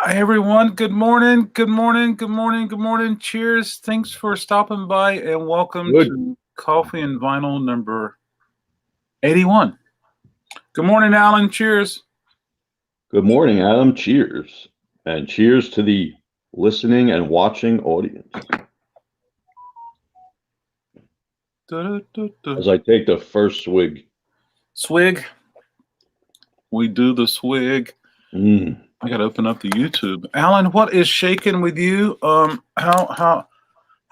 Hi, everyone. Good morning. Good morning. Good morning. Good morning. Cheers. Thanks for stopping by and welcome Good. to Coffee and Vinyl number 81. Good morning, Allan. Cheers. Good morning, Adam. Cheers. And cheers to the listening and watching audience. As I take the first swig. Swig. We do the swig. I got to open up the YouTube. Allan, what is shaking with you? How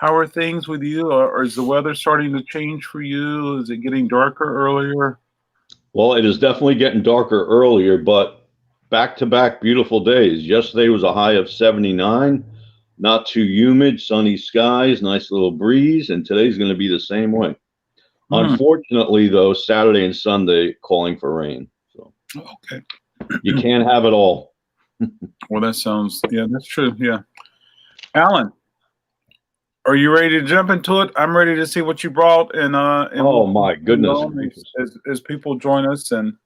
are things with you? Or is the weather starting to change for you? Is it getting darker earlier? Well, it is definitely getting darker earlier, but back-to-back beautiful days. Yesterday was a high of 79, not too humid, sunny skies, nice little breeze, and today's going to be the same way. Unfortunately, though, Saturday and Sunday calling for rain. So okay. You can't have it all. Well, that sounds, yeah, that's true. Yeah. Allan, are you ready to jump into it? I'm ready to see what you brought. And oh, my goodness. As people join us and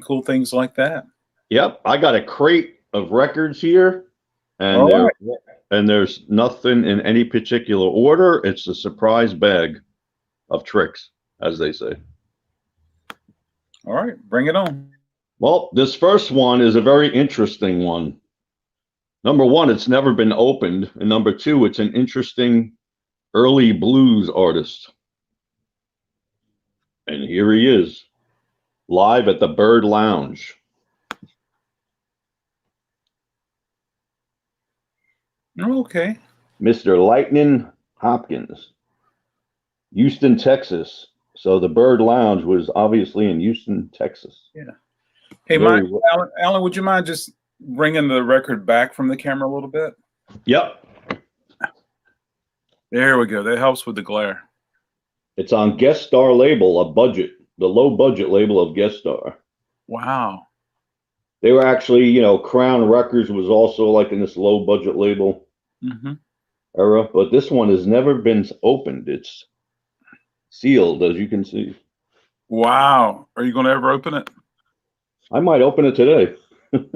cool things like that. Yep. I got a crate of records here. And there's nothing in any particular order. It's a surprise bag of tricks, as they say. All right, bring it on. Well, this first one is a very interesting one. Number one, it's never been opened. And number two, it's an interesting early blues artist. And here he is, live at the Bird Lounge. Okay. Mr. Lightning Hopkins, Houston, Texas. So the Bird Lounge was obviously in Houston, Texas. Yeah. Hey, Allan, would you mind just bringing the record back from the camera a little bit? Yep. There we go. That helps with the glare. It's on Guest Star label, the low budget label of Guest Star. Wow. They were actually, Crown Records was also like in this low budget label era, but this one has never been opened. It's sealed, as you can see. Wow. Are you going to ever open it? I might open it today.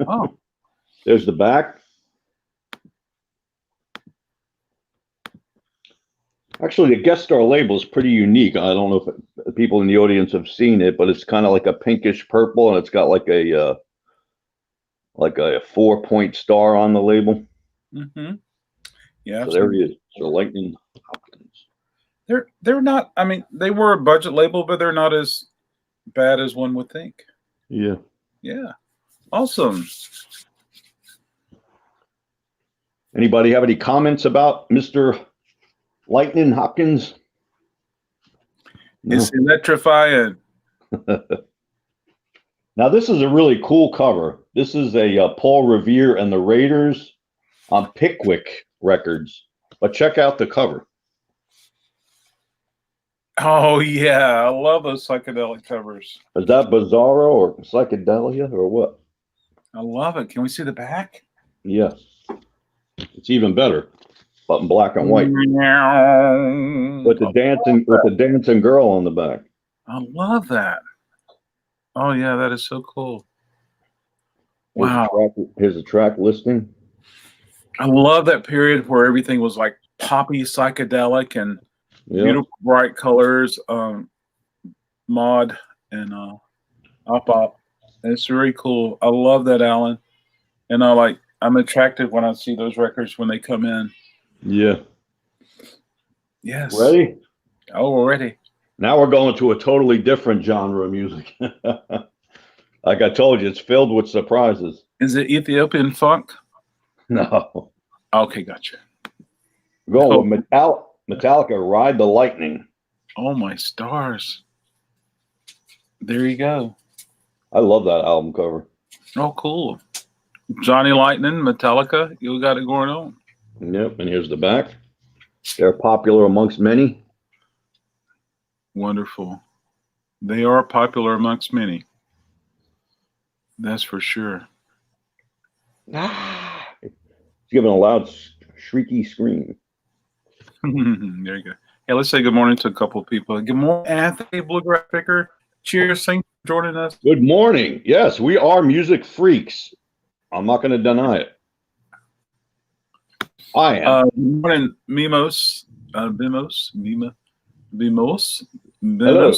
Oh. There's the back. Actually, the Guest Star label is pretty unique. I don't know if people in the audience have seen it, but it's kind of like a pinkish purple, and it's got like a 4-point star on the label. Yeah. So there he is. So Lightning Hopkins. They're not. I mean, they were a budget label, but they're not as bad as one would think. Yeah. Yeah. Awesome. Anybody have any comments about Mr. Lightning Hopkins? No. It's electrifying. Now, this is a really cool cover. This is a Paul Revere and the Raiders on Pickwick Records. But check out the cover. Oh, yeah. I love those psychedelic covers. Is that Bizarro or Psychedelia or what? I love it. Can we see the back? Yes. It's even better, but in black and white. With the dancing girl on the back. I love that. Oh yeah, that is so cool. Wow. Here's a track listing. I love that period where everything was like poppy, psychedelic, and beautiful bright colors, mod and op. It's very cool. I love that, Allan. And I'm attracted when I see those records when they come in. Yeah. Yes. Ready? Oh, we're ready. Now we're going to a totally different genre of music. Like I told you, it's filled with surprises. Is it Ethiopian funk? No. Okay, gotcha. We're going with Metallica, Ride the Lightning. Oh, my stars. There you go. I love that album cover. Oh, cool. Johnny Lightning, Metallica, you got it going on. Yep, and here's the back. They're popular amongst many. Wonderful. They are popular amongst many. That's for sure. It's giving a loud, shrieky scream. There you go. Hey, let's say good morning to a couple of people. Good morning, Anthony Bluegrass Picker. Cheers, thanks for joining us. Good morning. Yes, we are music freaks. I'm not going to deny it. I am. Good morning, Mimos. Bimos. Hello.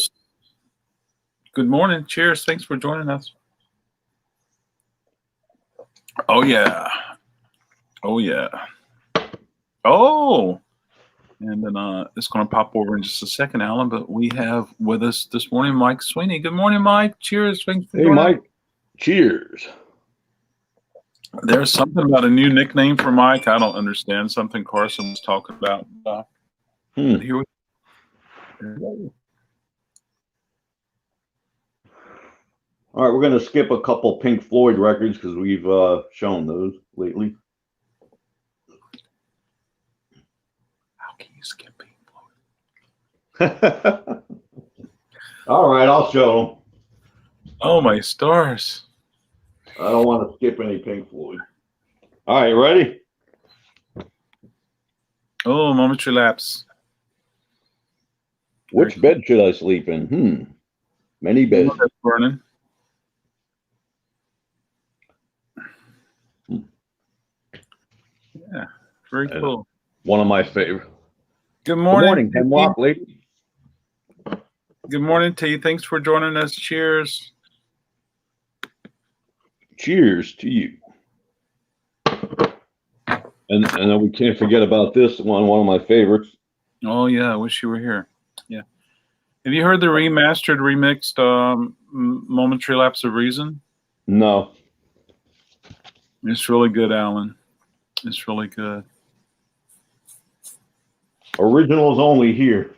Good morning. Cheers. Thanks for joining us. Oh, yeah. Oh, yeah. Oh. And then it's going to pop over in just a second, Alan. But we have with us this morning Mike Sweeney. Good morning, Mike. Cheers. Thanks for joining Mike. us. Cheers. There's something about a new nickname for Mike. I don't understand. Something Carson was talking about. Here we go. All right, we're going to skip a couple Pink Floyd records because we've shown those lately. How can you skip Pink Floyd? All right, I'll show them. Oh, my stars. I don't want to skip any Pink Floyd. All right, ready? Oh, momentary lapse. Which bed should I sleep in? Many beds. Burning. Yeah, very cool. One of my favorite. Good morning. Good morning, Hemlock lady. Good morning to you. Thanks for joining us. Cheers. Cheers to you. And then we can't forget about this one of my favorites. Oh, yeah. I wish you were here. Yeah. Have you heard the remastered, remixed Momentary Lapse of Reason? No. It's really good, Alan. It's really good. Originals only here.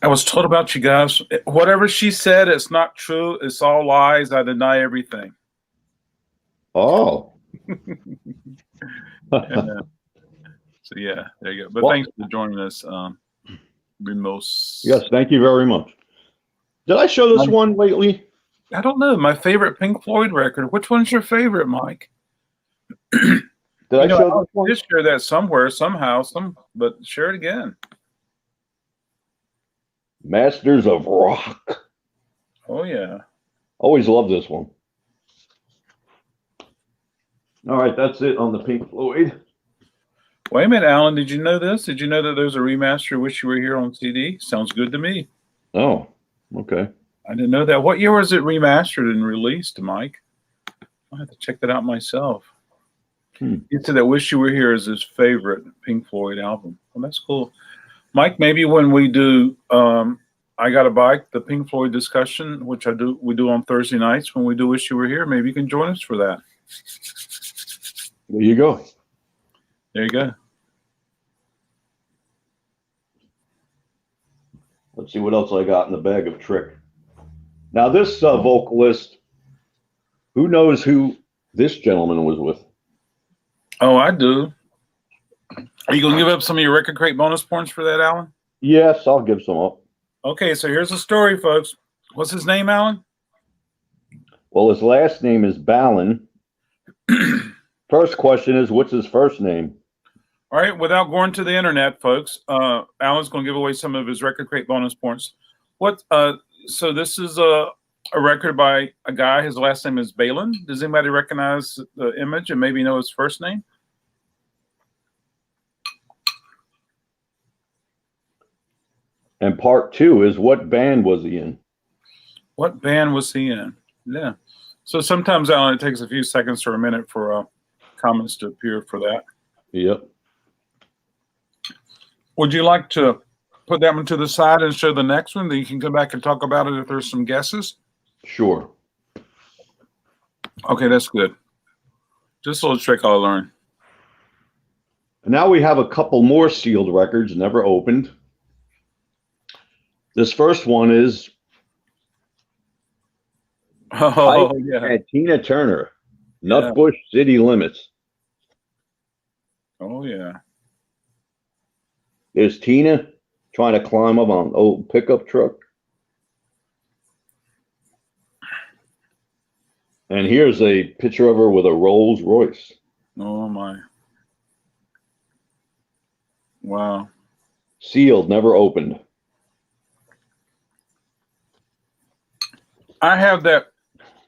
I was told about you guys. Whatever she said, it's not true. It's all lies. I deny everything. Oh. So, yeah, there you go. But thanks for joining us, Remos. Yes, thank you very much. Did I show this one lately? I don't know. My favorite Pink Floyd record. Which one's your favorite, Mike? Did I show this one? Just share that somewhere, somehow, but share it again. Masters of Rock. Oh, yeah. Always love this one. All right, that's it on the Pink Floyd. Wait a minute, Alan. Did you know this? Did you know that there's a remaster Wish You Were Here on CD? Sounds good to me. Oh, okay. I didn't know that. What year was it remastered and released, Mike? I'll have to check that out myself. He said that Wish You Were Here is his favorite Pink Floyd album. Well, that's cool. Mike, maybe when we do I Got a Bike, the Pink Floyd discussion, which we do on Thursday nights when we do Wish You Were Here, maybe you can join us for that. There you go. There you go. Let's see what else I got in the bag of trick. Now, this vocalist, who knows who this gentleman was with? Oh, I do. Are you going to give up some of your RecordKrate bonus points for that, Alan? Yes, I'll give some up. Okay, so here's the story, folks. What's his name, Alan? Well, his last name is Ballin. First question is, what's his first name? All right, without going to the internet, folks, Alan's going to give away some of his RecordKrate bonus points. So this is a record by a guy. His last name is Balin. Does anybody recognize the image and maybe know his first name? And part two is, what band was he in? What band was he in? Yeah. So sometimes, Alan, it takes a few seconds or a minute for comments to appear for that. Yep. Would you like to put that one to the side and show the next one? Then you can come back and talk about it if there's some guesses. Sure. Okay, that's good. Just a little trick I learned. And now we have a couple more sealed records, never opened. This first one is Tina Turner, Nutbush City Limits. Oh, yeah. There's Tina trying to climb up on an old pickup truck. And here's a picture of her with a Rolls Royce. Oh, my. Wow. Sealed, never opened. I have that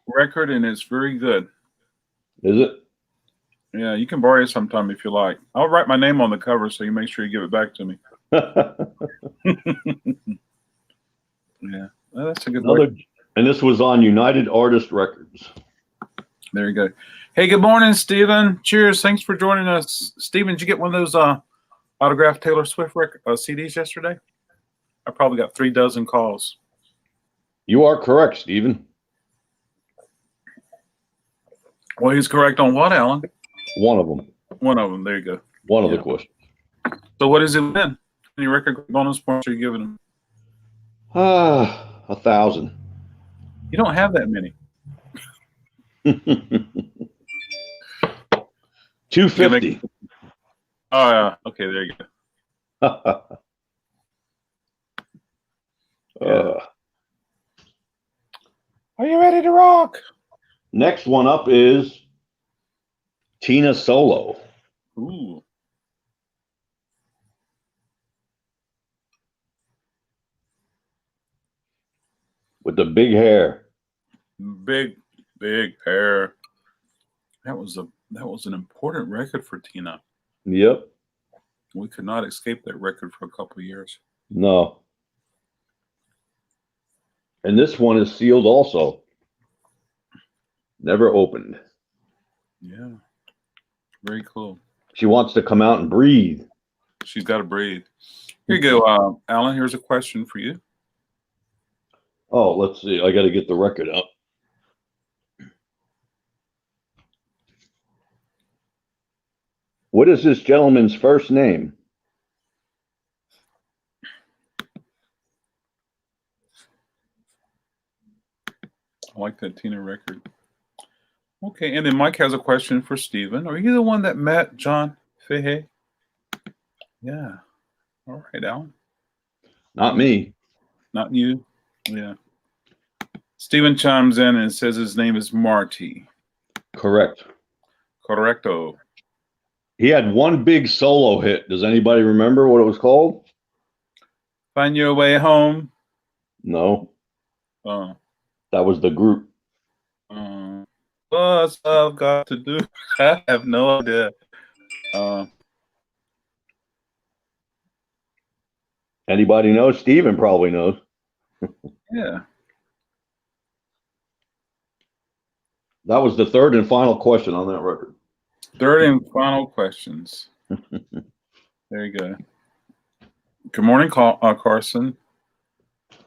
record, and it's very good. Is it? Yeah, you can borrow it sometime if you like. I'll write my name on the cover so you make sure you give it back to me. Yeah, well, that's a good one. And this was on United Artist Records. There you go. Hey, good morning, Stephen. Cheers. Thanks for joining us. Stephen, did you get one of those autographed Taylor Swift CDs yesterday? I probably got 36 calls. You are correct, Stephen. Well, he's correct on what, Alan? One of them. One of them. There you go. One of the questions. So what is it then? Any record bonus points are you giving him? 1,000. You don't have that many. 250. Oh, yeah. Okay, there you go. Are you ready to rock? Next one up is Tina Solo. Ooh. With the big hair. Big hair. That was an important record for Tina. Yep. We could not escape that record for a couple of years. No. And this one is sealed also. Never opened. Yeah. Very cool. She wants to come out and breathe. She's got to breathe. Here you go, Alan. Here's a question for you. Oh, let's see. I got to get the record up. What is this gentleman's first name? I like that Tina record. Okay, and then Mike has a question for Stephen. Are you the one that met John Fahey? Yeah. All right, Alan. Not me. Not you? Yeah. Stephen chimes in and says his name is Marty. Correct. Correcto. He had one big solo hit. Does anybody remember what it was called? Find Your Way Home? No. That was the group. What's I've got to do? I have no idea. Anybody know? Steven probably knows. Yeah. That was the third and final question on that record. Third and final questions. There you go. Good morning, Carson.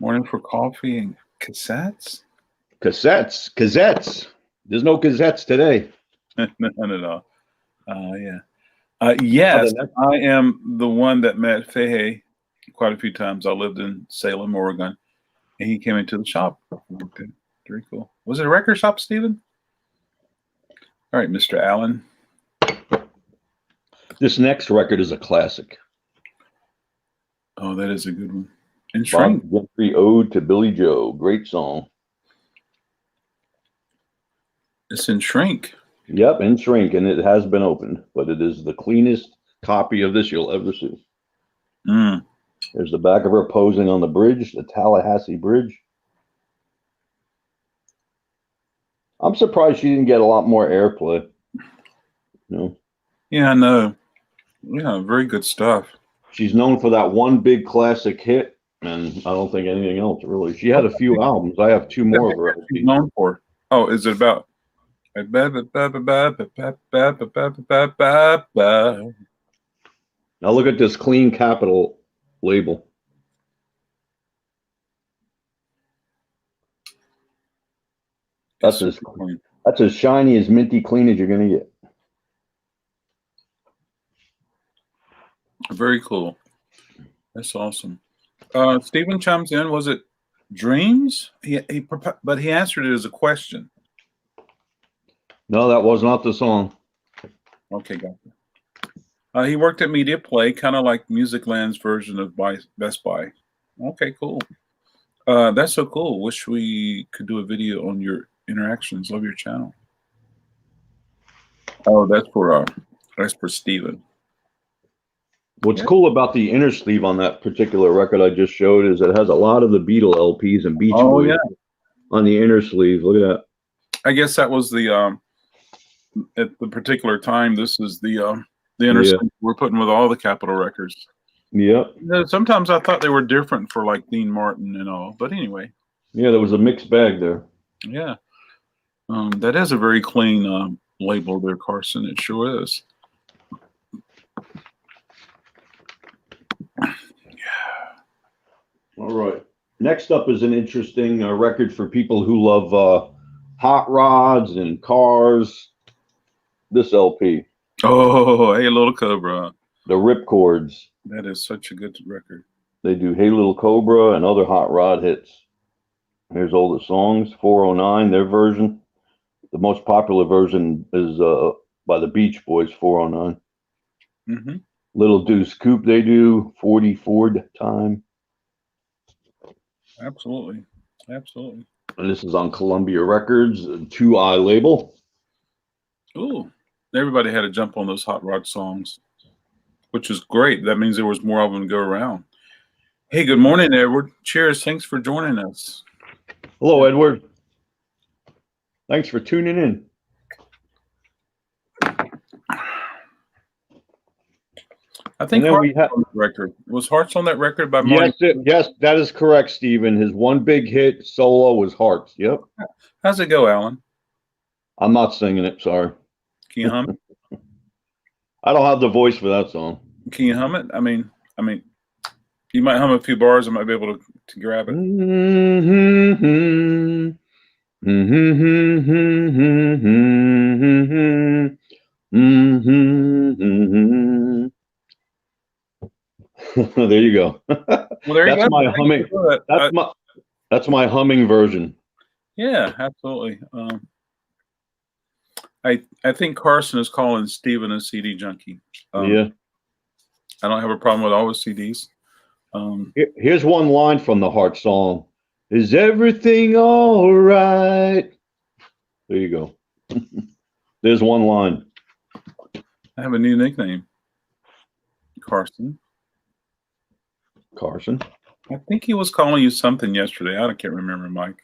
Morning for coffee and cassettes? Cassettes. There's no cassettes today. None at all. Yeah. Yes, I am the one that met Fahey quite a few times. I lived in Salem, Oregon, and he came into the shop. Okay. Very cool. Was it a record shop, Stephen? All right, Mr. Allen. This next record is a classic. Oh, that is a good one. In Shrink. Bob Gentry Ode to Billy Joe. Great song. It's in Shrink. Yep, in Shrink, and it has been opened, but it is the cleanest copy of this you'll ever see. There's the back of her posing on the bridge, the Tallahassee Bridge. I'm surprised she didn't get a lot more airplay. No. Yeah, I know. Yeah, very good stuff. She's known for that one big classic hit, and I don't think anything else really. She had a few albums. I have two more of her. She's known for. Oh, is it about? Now look at this clean Capital label. That's as shiny, as minty clean as you're gonna get. Very cool. That's awesome. Stephen chimes in. Was it Dreams? But he answered it as a question. No, that was not the song. Okay, gotcha. He worked at Media Play, kind of like Musicland's version of Best Buy. Okay, cool. That's so cool. Wish we could do a video on your interactions. Love your channel. Oh, that's for Stephen. What's cool about the inner sleeve on that particular record I just showed is it has a lot of the Beatle LPs and Beach Boys on the inner sleeve. Look at that. I guess that was the at the particular time, this is the intersection we're putting with all the Capitol records. Yep. Sometimes I thought they were different for like Dean Martin and all, but anyway. Yeah, there was a mixed bag there. Yeah. That is a very clean label there, Carson. It sure is. Yeah. All right. Next up is an interesting record for people who love hot rods and cars. This LP. Oh, Hey Little Cobra. The Ripcords. That is such a good record. They do Hey Little Cobra and other hot rod hits. Here's all the songs. 409, their version. The most popular version is by the Beach Boys, 409. Mm-hmm. Little Deuce Coupe, they do 40 Ford Time. Absolutely. Absolutely. And this is on Columbia Records, 2i label. Ooh. Everybody had to jump on those hot rod songs, which is great. That means there was more of them to go around. Hey, good morning, Edward. Cheers. Thanks for joining us. Hello, Edward. Thanks for tuning in. I think Hearts on that record. Was Hearts on that record by Marty? Yes, that is correct, Stephen. His one big hit solo was Hearts. Yep. How's it go, Alan? I'm not singing it. Sorry. Can you hum it? I don't have the voice for that song. Can you hum it? I mean, you might hum a few bars. I might be able to grab it. There you go. Well, there you go. My humming. That's my humming version. Yeah, absolutely. I think Carson is calling Steven a CD junkie. Yeah. I don't have a problem with all his CDs. Here's one line from the Heart song. Is everything all right? There you go. There's one line. I have a new nickname. Carson. Carson. I think he was calling you something yesterday. I can't remember, Mike.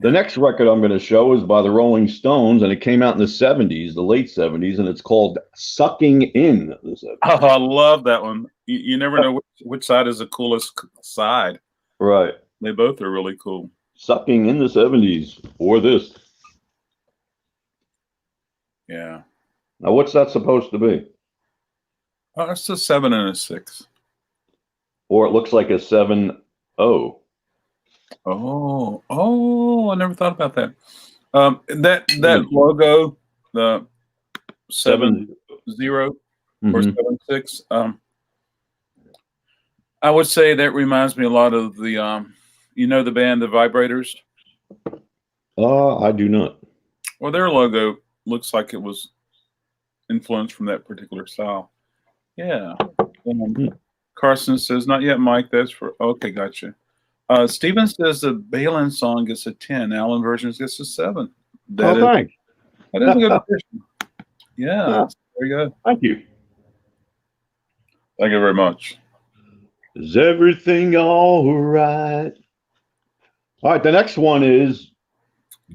The next record I'm going to show is by the Rolling Stones, and it came out in the 70s, the late 70s, and it's called Sucking In. Oh, I love that one. You never know which side is the coolest side. Right. They both are really cool. Sucking in the 70s, or this. Yeah. Now, what's that supposed to be? Oh, it's a 7 and a 6. Or it looks like a 7-0. Oh, I never thought about that. That logo, the 7-0 or 7-6. I would say that reminds me a lot of the the band The Vibrators. I do not. Well, their logo looks like it was influenced from that particular style. Yeah. Carson says, not yet, Mike. That's for okay, gotcha. Steven says the Balin song gets a 10. Allan versions gets a 7. Thanks. That is a good addition. Yeah. There you go. Thank you. Thank you very much. Is everything all right? All right, the next one is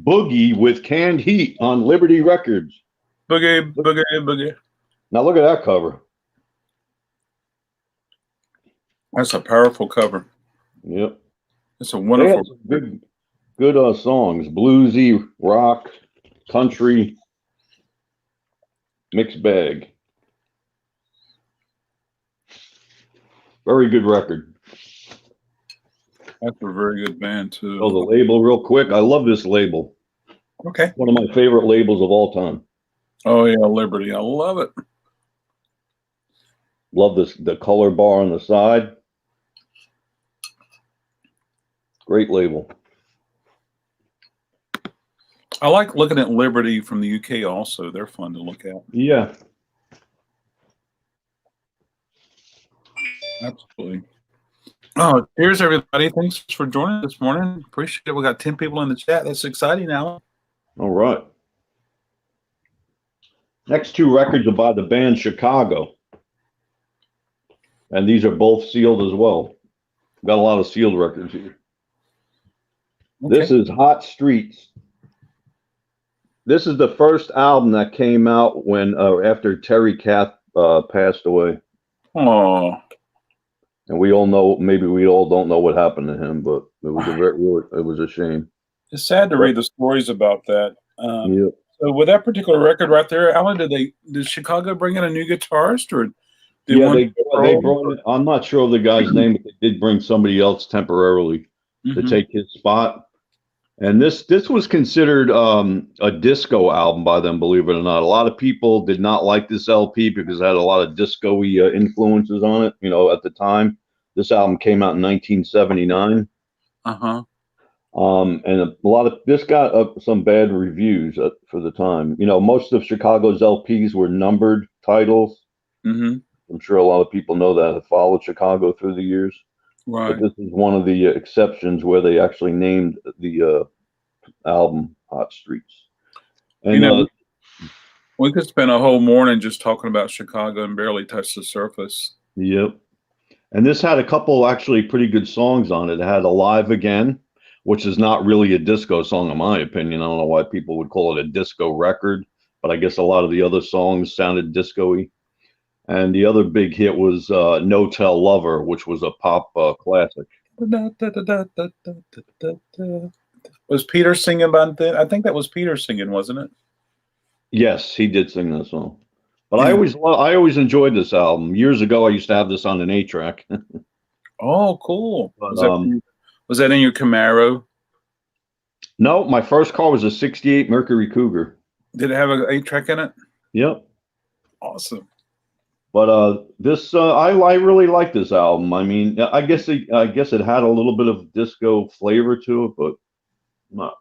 Boogie with Canned Heat on Liberty Records. Boogie. Now look at that cover. That's a powerful cover. Yep. It's a wonderful. Good songs. Bluesy, rock, country, mixed bag. Very good record. That's a very good band, too. Oh, the label real quick. I love this label. Okay. One of my favorite labels of all time. Oh, yeah, Liberty. I love it. Love the color bar on the side. Great label. I like looking at Liberty from the UK also. They're fun to look at. Yeah. Absolutely. Oh, cheers, everybody. Thanks for joining this morning. Appreciate it. We got 10 people in the chat. That's exciting, Alan. All right. Next two records are by the band Chicago. And these are both sealed as well. Got a lot of sealed records here. Okay. This is Hot Streets. This is the first album that came out when after Terry Kath passed away. Oh, and we all know, maybe we all don't know what happened to him, but it was it was a shame. It's sad to read the stories about that. Yeah. So with that particular record right there, Alan, did Chicago bring in a new guitarist, or they brought in, I'm not sure of the guy's name, but they did bring somebody else temporarily to take his spot. And this was considered a disco album by them, believe it or not. A lot of people did not like this LP because it had a lot of disco-y influences on it. You know, at the time, this album came out in 1979. And a lot of this got some bad reviews for the time. You know, most of Chicago's LPs were numbered titles. I'm sure a lot of people know that have followed Chicago through the years. Right. But this is one of the exceptions where they actually named the album Hot Streets. And, you know, we could spend a whole morning just talking about Chicago and barely touch the surface. Yep. And this had a couple actually pretty good songs on it. It had Alive Again, which is not really a disco song, in my opinion. I don't know why people would call it a disco record, but I guess a lot of the other songs sounded disco-y. And the other big hit was No Tell Lover, which was a pop classic. Was Peter singing about that? I think that was Peter singing, wasn't it? Yes, he did sing that song. But I always enjoyed this album. Years ago, I used to have this on an 8-track. Oh, cool. But, was that in your Camaro? No, my first car was a '68 Mercury Cougar. Did it have an 8-track in it? Yep. Awesome. But this I really like this album. I mean, I guess it had a little bit of disco flavor to it, but not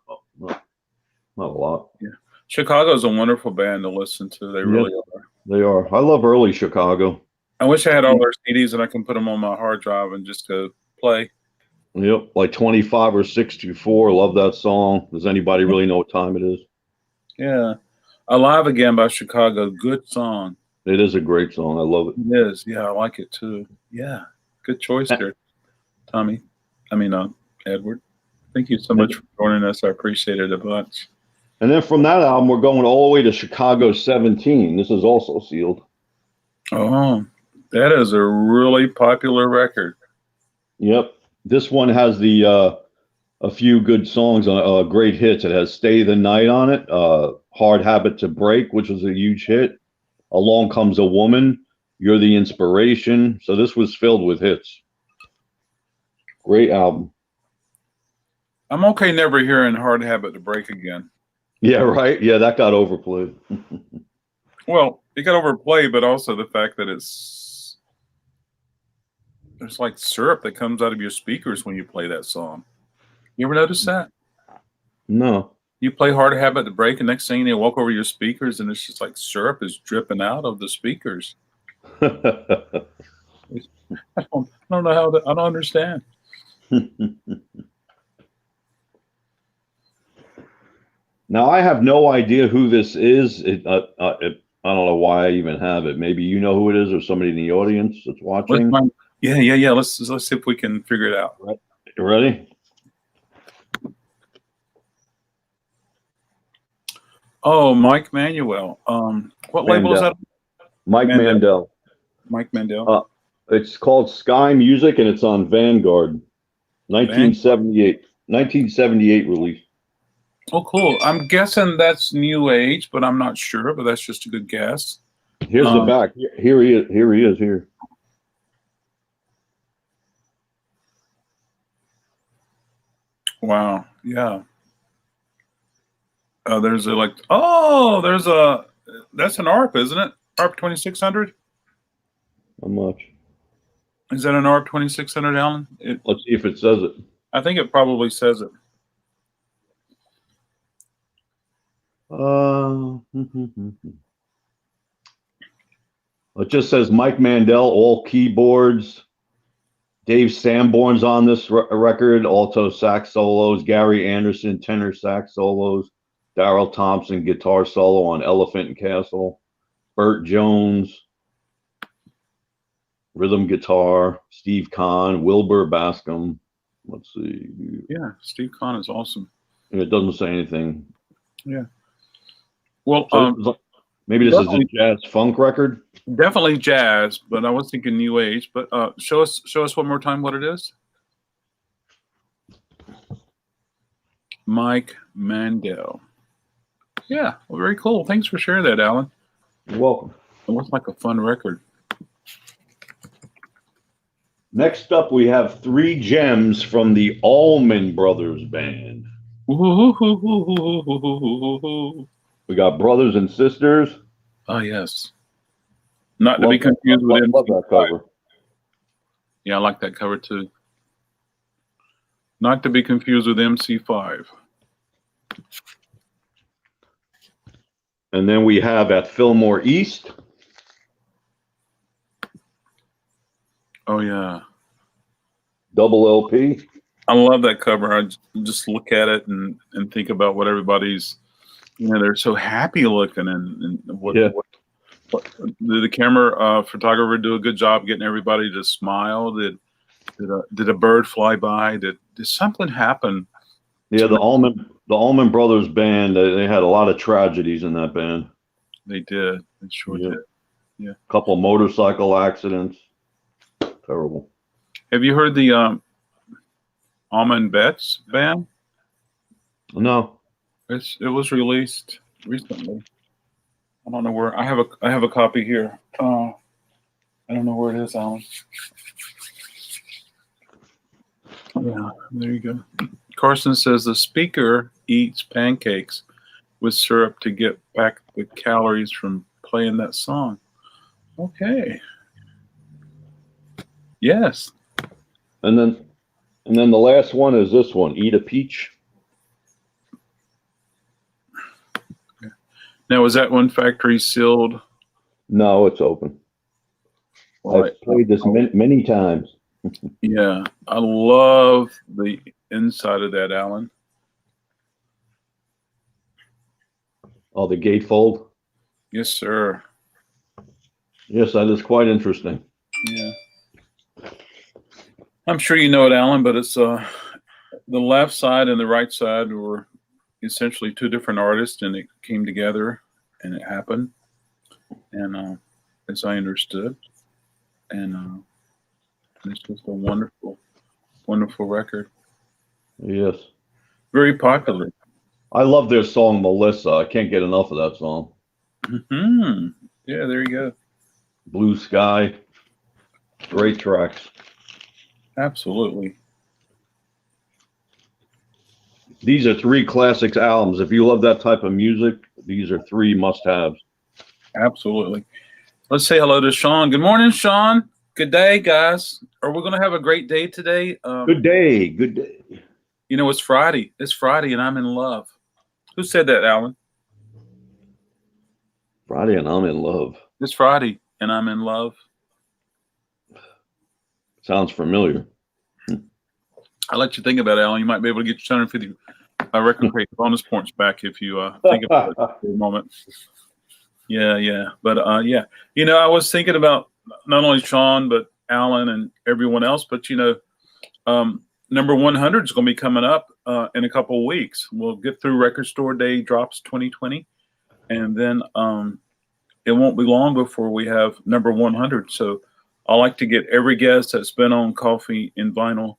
a lot. Yeah. Chicago's a wonderful band to listen to. They really are. They are. I love early Chicago. I wish I had all their CDs and I can put them on my hard drive and just go play. Yep, like 25 or 64. Love that song. Does anybody really know what time it is? Yeah. Alive Again by Chicago. Good song. It is a great song. I love it. It is. Yeah, I like it too. Yeah. Good choice there, Tommy. Edward. Thank you so much for joining us. I appreciate it a bunch. And then from that album, we're going all the way to Chicago 17. This is also sealed. Oh, that is a really popular record. Yep. This one has a few good songs, great hits. It has Stay the Night on it, Hard Habit to Break, which was a huge hit. Along Comes a Woman, You're the Inspiration. So this was filled with hits. Great album. I'm okay never hearing Hard Habit to Break again. Yeah, right. Yeah, that got overplayed. Well, it got overplayed, but also the fact that there's like syrup that comes out of your speakers when you play that song. You ever notice that? No. You play Hard Habit to Break, and next thing you walk over your speakers, and it's just like syrup is dripping out of the speakers. I don't know how I don't understand. Now, I have no idea who this is. I don't know why I even have it. Maybe you know who it is, or somebody in the audience that's watching. Yeah. Let's see if we can figure it out. You ready? Oh, Mike Manuel. What label is that? Mike Mandel. Mike Mandel. It's called Sky Music, and it's on Vanguard. 1978 release. Oh, cool. I'm guessing that's New Age, but I'm not sure. But that's just a good guess. Here's the back. Here he is. Here. Wow. Yeah. That's an ARP, isn't it? ARP 2600. How much? Is that an ARP 2600, Alan? Let's see if it says it. I think it probably says it. It just says Mike Mandel, all keyboards. Dave Sanborn's on this record, alto sax solos. Gary Anderson, tenor sax solos. Darrell Thompson, guitar solo on Elephant and Castle. Burt Jones, rhythm guitar. Steve Kahn, Wilbur Bascom. Let's see. Yeah, Steve Kahn is awesome. It doesn't say anything. Yeah. Well, So maybe this is a jazz funk record. Definitely jazz, but I was thinking new age. But show us one more time what it is. Mike Mandel. Yeah, well, very cool. Thanks for sharing that, Allan. You're welcome. It looks like a fun record. Next up, we have 3 gems from the Allman Brothers band. We got Brothers and Sisters. Oh, yes. Not to be confused with MC5. That cover. Yeah, I like that cover too. Not to be confused with MC5. And then we have at Fillmore East. Oh, yeah. Double LP. I love that cover. I just look at it and think about what everybody's, they're so happy looking. And what did the camera photographer do a good job getting everybody to smile? Did a bird fly by? Did something happen? Yeah, the Allman Brothers band, they had a lot of tragedies in that band. They did. They sure did. Yeah. A couple motorcycle accidents. Terrible. Have you heard the Allman Betts band? No. It was released recently. I don't know where. I have a copy here. I don't know where it is, Allan. Yeah, there you go. Carson says the speaker eats pancakes with syrup to get back the calories from playing that song. Okay. Yes. And then the last one is this one, Eat a Peach. Now, is that one factory sealed? No, it's open. Well, I've played this many times. Yeah, I love the inside of that, Allan. Oh, the gatefold? Yes, sir. Yes, that is quite interesting. Yeah. I'm sure you know it, Allan, but it's the left side and the right side were essentially 2 different artists, and it came together and it happened. And as I understood, and it's just a wonderful, wonderful record. Yes. Very popular. I love their song, Melissa. I can't get enough of that song. Mm-hmm. Yeah, there you go. Blue Sky. Great tracks. Absolutely. These are 3 classics albums. If you love that type of music, these are 3 must-haves. Absolutely. Let's say hello to Sean. Good morning, Sean. Good day, guys. Are we going to have a great day today? Good day. Good day. It's Friday. It's Friday, and I'm in love. Who said that, Allan? Friday, and I'm in love. It's Friday, and I'm in love. Sounds familiar. I'll let you think about it, Allan. You might be able to get your 250 RecordKrate bonus points back if you think about it for a moment. Yeah. But, yeah. I was thinking about not only Sean, but Allan and everyone else. But, number 100 is going to be coming up in a couple of weeks. We'll get through Record Store Day Drops 2020. And then it won't be long before we have number 100. So I like to get every guest that's been on Coffee and Vinyl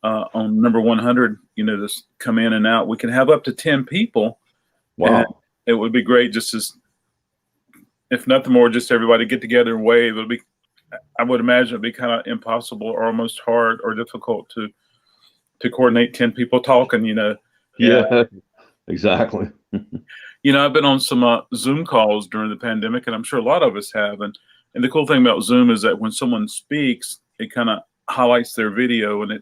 on number 100, just come in and out. We can have up to 10 people. Wow. It would be great just as, if nothing more, just everybody get together and wave. I would imagine it'd be kind of impossible or almost hard or difficult to coordinate 10 people talking, Yeah, exactly. I've been on some Zoom calls during the pandemic, and I'm sure a lot of us have. And the cool thing about Zoom is that when someone speaks, it kind of highlights their video, and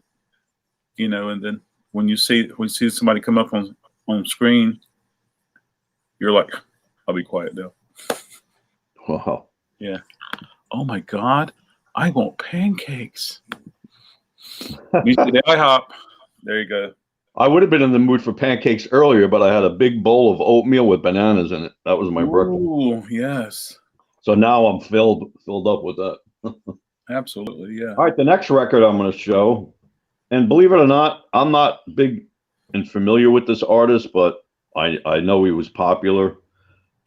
and then when you see somebody come up on screen, you're like, I'll be quiet now. Wow. Yeah. Oh my God, I want pancakes. You see the IHOP. There you go. I would have been in the mood for pancakes earlier, but I had a big bowl of oatmeal with bananas in it. That was my breakfast. Oh, yes. So now I'm filled up with that. Absolutely, yeah. All right, the next record I'm going to show, and believe it or not, I'm not big and familiar with this artist, but I know he was popular.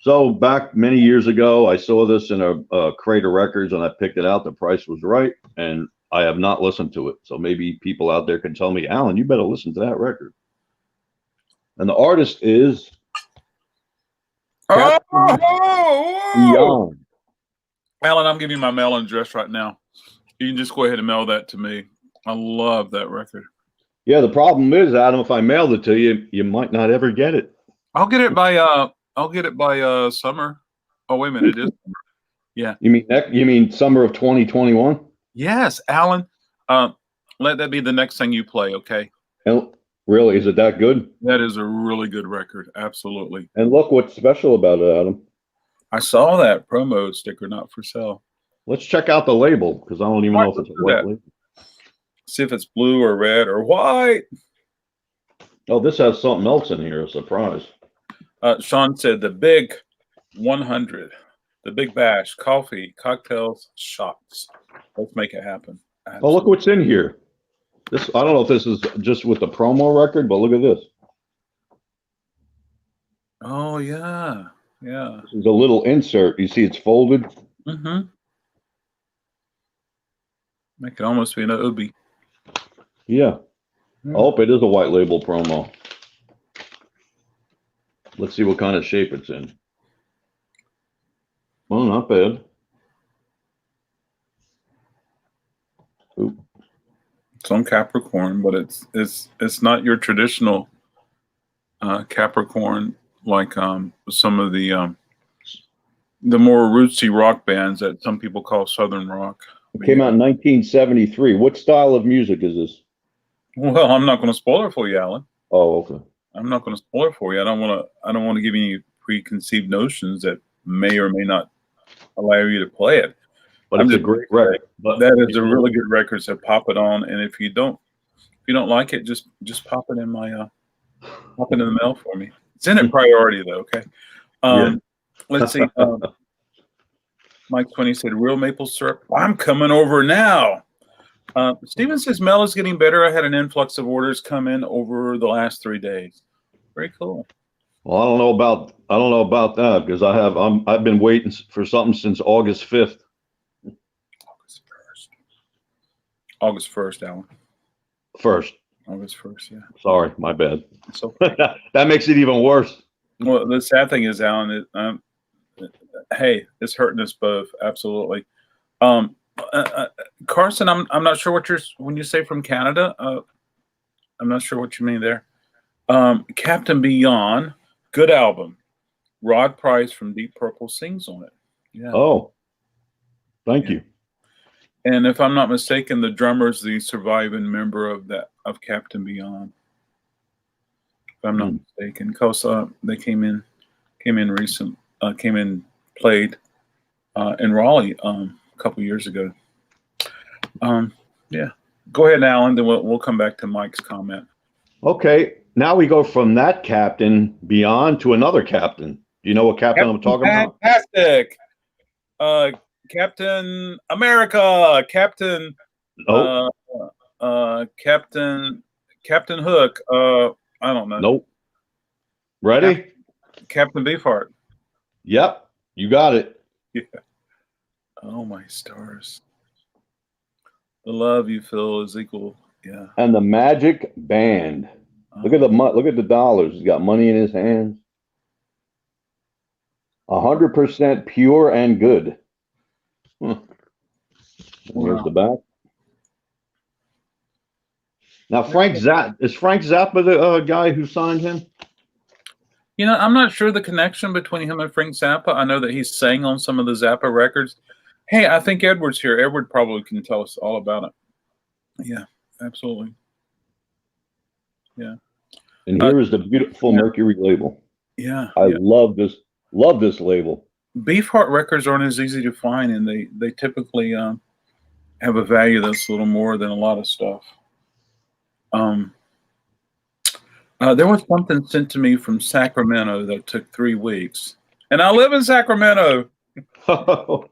So back many years ago, I saw this in a Krate of records, and I picked it out. The price was right, and I have not listened to it. So maybe people out there can tell me, Allan, you better listen to that record. And the artist is Beyond. Allan, I'm giving you my mailing address right now. You can just go ahead and mail that to me. I love that record. Yeah, the problem is, Adam, if I mailed it to you, you might not ever get it. I'll get it by summer. Oh, wait a minute, it is summer. Yeah. You mean summer of 2021? Yes, Allan. Let that be the next thing you play, okay? And really, is it that good? That is a really good record, absolutely. And look what's special about it, Adam. I saw that promo sticker, not for sale. Let's check out the label, because I don't even know if it's a white label. See if it's blue or red or white. Oh, this has something else in here, a surprise. Sean said the big 100, the big bash, coffee, cocktails, shots. Let's make it happen. Absolutely. Oh, look what's in here. This, I don't know if this is just with the promo record, but look at this. Oh, yeah. Yeah. This is a little insert. You see it's folded? Mm-hmm. Make it almost be an obi. Yeah. I hope it is a white label promo. Let's see what kind of shape it's in. Oh, not bad. Oop. It's on Capricorn, but it's not your traditional Capricorn like some of the more rootsy rock bands that some people call Southern rock. It came out in 1973. What style of music is this? Well, I'm not going to spoil it for you, Allan. Oh, okay. I'm not going to spoil it for you. I don't want to give you any preconceived notions that may or may not allow you to play it. But it's a great record. But that is a really good record. So pop it on, and if you don't like it, just pop it in my pop it in the mail for me. It's in priority though. Okay. Let's see. Mike 20 said real maple syrup. I'm coming over now. Steven says mail is getting better. I had an influx of orders come in over the last 3 days. Very cool. Well, I don't know about that because I've been waiting for something since August 5th. August 1st, Allan. First. August 1st, yeah. Sorry, my bad. So okay. That makes it even worse. Well, the sad thing is, Allan, hey, it's hurting us both. Absolutely. Carson, I'm not sure what when you say from Canada. I'm not sure what you mean there. Captain Beyond, good album. Rod Price from Deep Purple sings on it. Yeah. Oh, thank you. And if I'm not mistaken, the drummer's the surviving member of Captain Beyond. If I'm not mistaken, because they came in played in Raleigh a couple years ago. Yeah. Go ahead, Allan. Then we'll come back to Mike's comment. Okay. Now we go from that Captain Beyond to another captain. Do you know what captain I'm talking about? Fantastic. Captain America, Captain Captain Hook. I don't know. Nope. Ready? Captain Beefheart. Yep, you got it. Yeah. Oh my stars. The love you feel is equal. Yeah. And the Magic Band. Look at the dollars. He's got money in his hands. 100% pure and good. Here's the back. Now, is Frank Zappa the guy who signed him? You know, I'm not sure the connection between him and Frank Zappa. I know that he sang on some of the Zappa records. Hey, I think Edward's here. Edward probably can tell us all about it. Yeah, absolutely. Yeah. And here is the beautiful Mercury label. Yeah. I love this label. Beefheart records aren't as easy to find, and they typically have a value that's a little more than a lot of stuff. There was something sent to me from Sacramento that took 3 weeks, and I live in Sacramento. Oh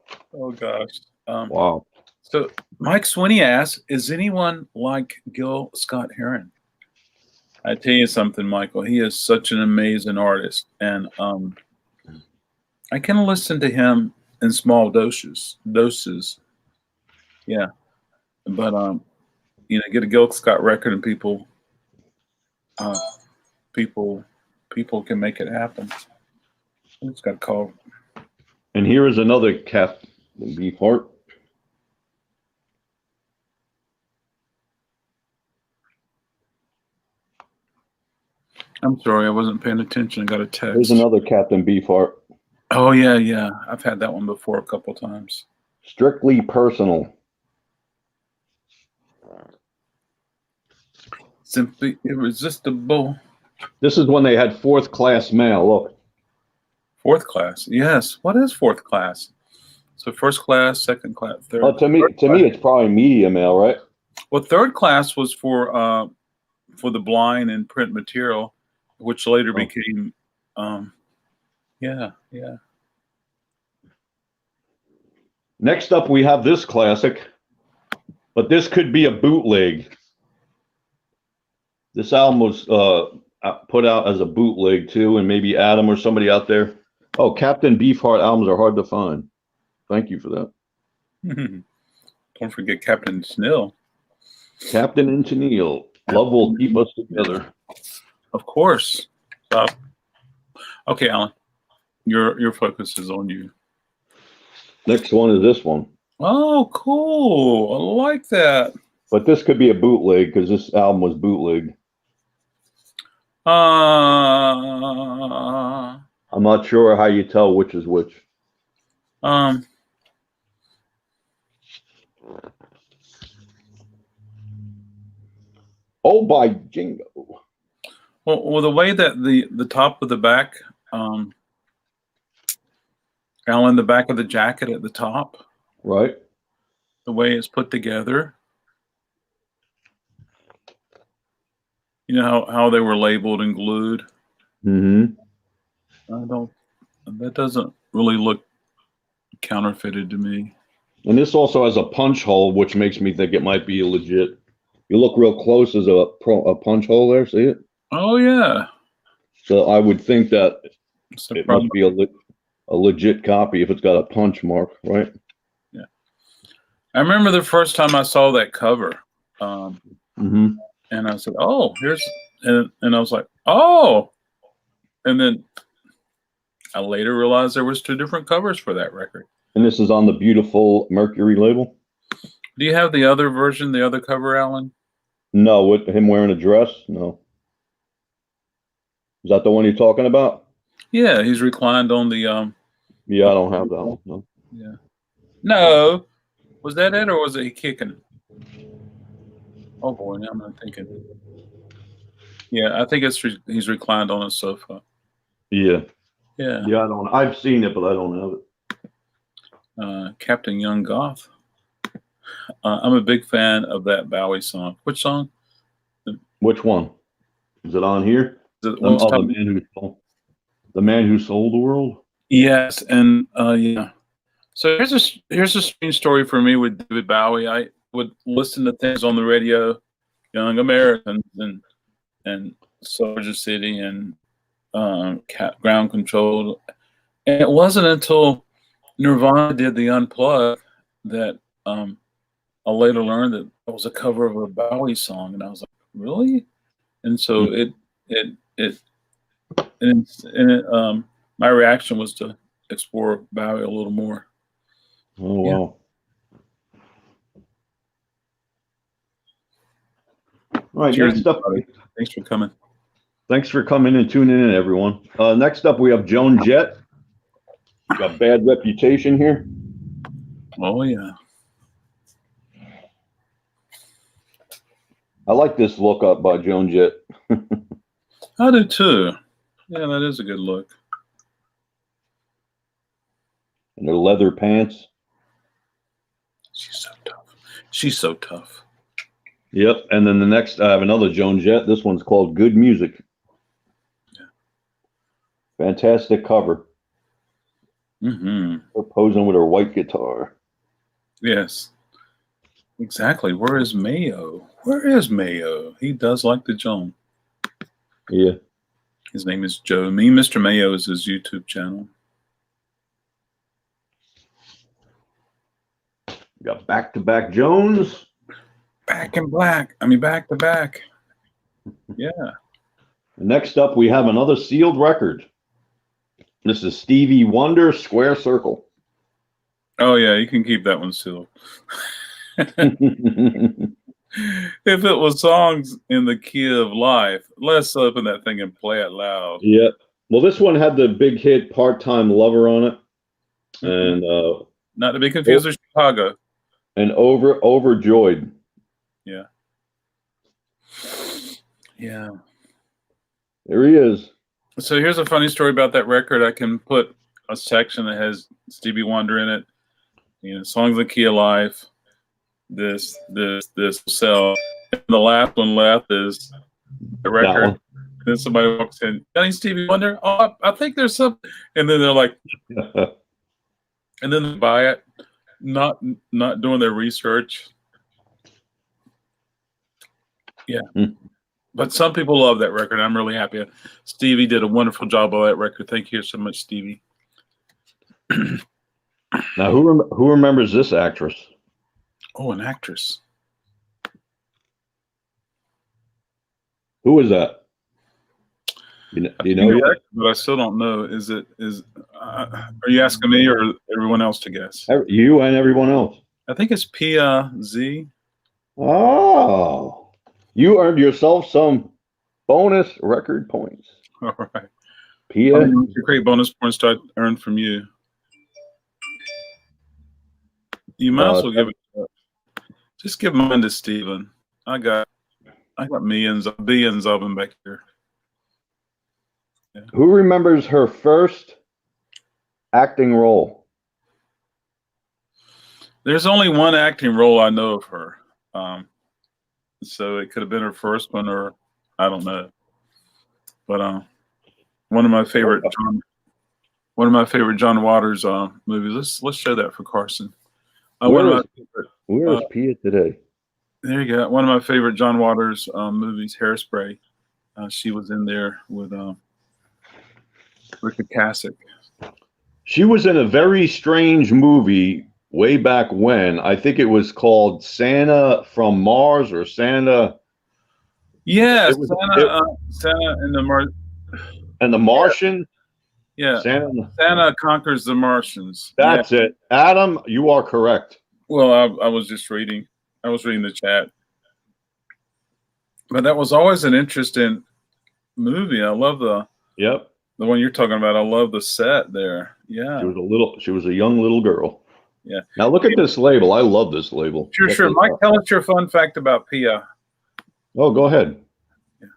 gosh! Wow. So Mike Swinney asks, "Is anyone like Gil Scott-Heron?" I tell you something, Michael. He is such an amazing artist, and I can listen to him in small doses. Yeah. But get a Gil Scott record and people can make it happen. I just got a call. And here is another Captain Beefheart. I'm sorry, I wasn't paying attention. I got a text. There's another Captain Beefheart. Oh yeah. I've had that one before a couple times. Strictly Personal. Simply Irresistible. This is when they had fourth class mail. Look. Fourth class. Yes. What is fourth class? So first class, second class, third. Oh, to me, it's probably media mail, right? Well, third class was for the blind and print material, which later became, yeah. Next up, we have this classic, but this could be a bootleg. This album was put out as a bootleg too, and maybe Adam or somebody out there. Oh, Captain Beefheart albums are hard to find. Thank you for that. Don't forget Captain Snill. Captain and Tennille. Love will keep us together. Of course. Okay, Alan, your focus is on you. Next one is this one. Oh, cool. I like that. But this could be a bootleg because this album was bootleg. I'm not sure how you tell which is which. Oh, by jingo. Well, the way that the top of the back, Alan, the back of the jacket at the top, right? The way it's put together. You know how they were labeled and glued. Mm-hmm. That doesn't really look counterfeited to me. And this also has a punch hole, which makes me think it might be legit. You look real close, there's a punch hole there. See it? Oh yeah. So I would think that it must be a legit copy if it's got a punch mark, right? Yeah. I remember the first time I saw that cover, and I said, "Oh, and I was like, oh," and then I later realized there was 2 different covers for that record. And this is on the beautiful Mercury label. Do you have the other version, the other cover, Alan? No, with him wearing a dress? No. Is that the one you're talking about? Yeah, he's reclined on the Yeah, I don't have that one. No. Yeah. No. Was that it, or was it he kicking? Oh boy, now I'm not thinking. Yeah, I think he's reclined on a sofa. Yeah. Yeah. Yeah, I've seen it, but I don't have it. Captain Young Goth. I'm a big fan of that Bowie song. Which song? Which one? Is it on here? The man who sold the world. Yes, and yeah. So here's a strange story for me with David Bowie. I would listen to things on the radio, Young Americans and Soldier City and Ground Control, and it wasn't until Nirvana did the Unplugged that I later learned that it was a cover of a Bowie song, and I was like, really? And so my reaction was to explore Bowie a little more. Oh wow! All right, cheers, next up. Thanks for coming. Thanks for coming and tuning in, everyone. Next up, we have Joan Jett. Got bad reputation here. Oh yeah. I like this look up by Joan Jett. I do too. Yeah, that is a good look. And her leather pants. She's so tough. She's so tough. Yep. And then the next, I have another Joan Jett. This one's called Good Music. Yeah. Fantastic cover. Mm-hmm. Her posing with her white guitar. Yes. Exactly. Where is Mayo? Where is Mayo? He does like the Joan. Yeah. His name is Joe. Mr. Mayo is his YouTube channel. got back-to-back Jones. Back in black. I mean, back to back. Yeah. Next up, we have another sealed record. This is Stevie Wonder, Square Circle. Oh, yeah, you can keep that one sealed. If it was songs in the key of life, let's open that thing and play it loud. Yeah. Well, this one had the big hit Part-Time Lover on it. And not to be confused with Chicago. And Overjoyed. Yeah. Yeah. There he is. So here's a funny story about that record. I can put a section that has Stevie Wonder in it. You know, songs in the key of life. This sell. And the last one left is the record. Then somebody walks in. Got any Stevie Wonder? Oh, I think there's something. And then they're like, and then they buy it, not doing their research. Yeah. But some people love that record. I'm really happy. Stevie did a wonderful job on that record. Thank you so much, Stevie. Now, who remembers this actress? Oh, an actress. Who is that? Do you know yet? But I still don't know. Are you asking me or everyone else to guess? You and everyone else. I think it's Pia Z. Oh, you earned yourself some bonus record points. All right. Pia. Great bonus points to earn from you. You might as well give it. Just give mine to Steven. I got billions of them back here. Yeah. Who remembers her first acting role? There's only one acting role I know of her. So it could have been her first one, or I don't know. But one of my favorite John Waters movies. Let's show that for Carson. Where is Pia today? There you go. One of my favorite John Waters movies, Hairspray. She was in there with Rick Ocasek. She was in a very strange movie way back when. I think it was called Santa from Mars or Santa. Yeah, Santa and the Martian. Yeah, Santa conquers the Martians. That's it, Adam. You are correct. Well, I was just reading. I was reading the chat, but that was always an interesting movie. I love the one you're talking about. I love the set there. Yeah, she was a young little girl. Yeah. Now look at this label. I love this label. Sure. Mike, tell us your fun fact about Pia. Oh, go ahead. Yeah.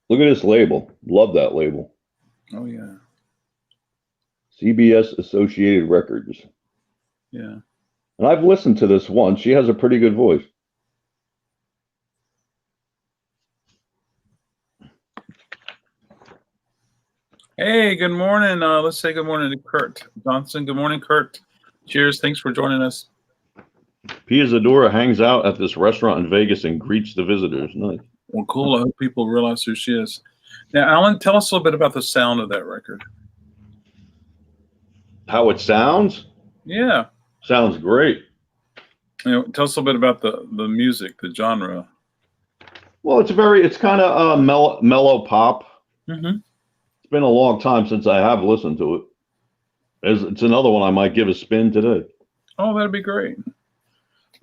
Look at this label. Love that label. Oh, yeah. CBS Associated Records. Yeah. And I've listened to this once. She has a pretty good voice. Hey, good morning. Let's say good morning to Kurt Johnson. Good morning, Kurt. Cheers. Thanks for joining us. Pia Zadora hangs out at this restaurant in Vegas and greets the visitors. Nice. Well, cool. I hope people realize who she is. Now, Allan, tell us a little bit about the sound of that record. How it sounds? Yeah. Sounds great. Tell us a little bit about the music, the genre. Well, it's kind of mellow pop. Mm-hmm. It's been a long time since I have listened to it. It's another one I might give a spin today. Oh, that'd be great.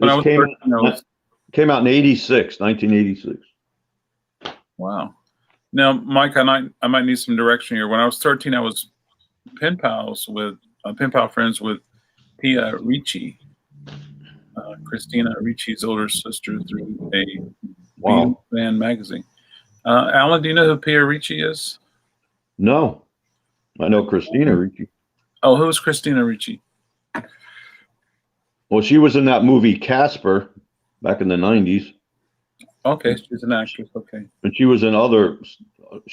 Came out in 1986. Wow. Now, Mike, I might need some direction here. When I was 13, I was pen pal friends with Pia Ricci, Christina Ricci's older sister, through a band magazine. Allan, do you know who Pia Ricci is? No, I know Christina Ricci. Oh, who is Christina Ricci? Well, she was in that movie Casper back in the 90s. Okay, she's an actress. Okay. And she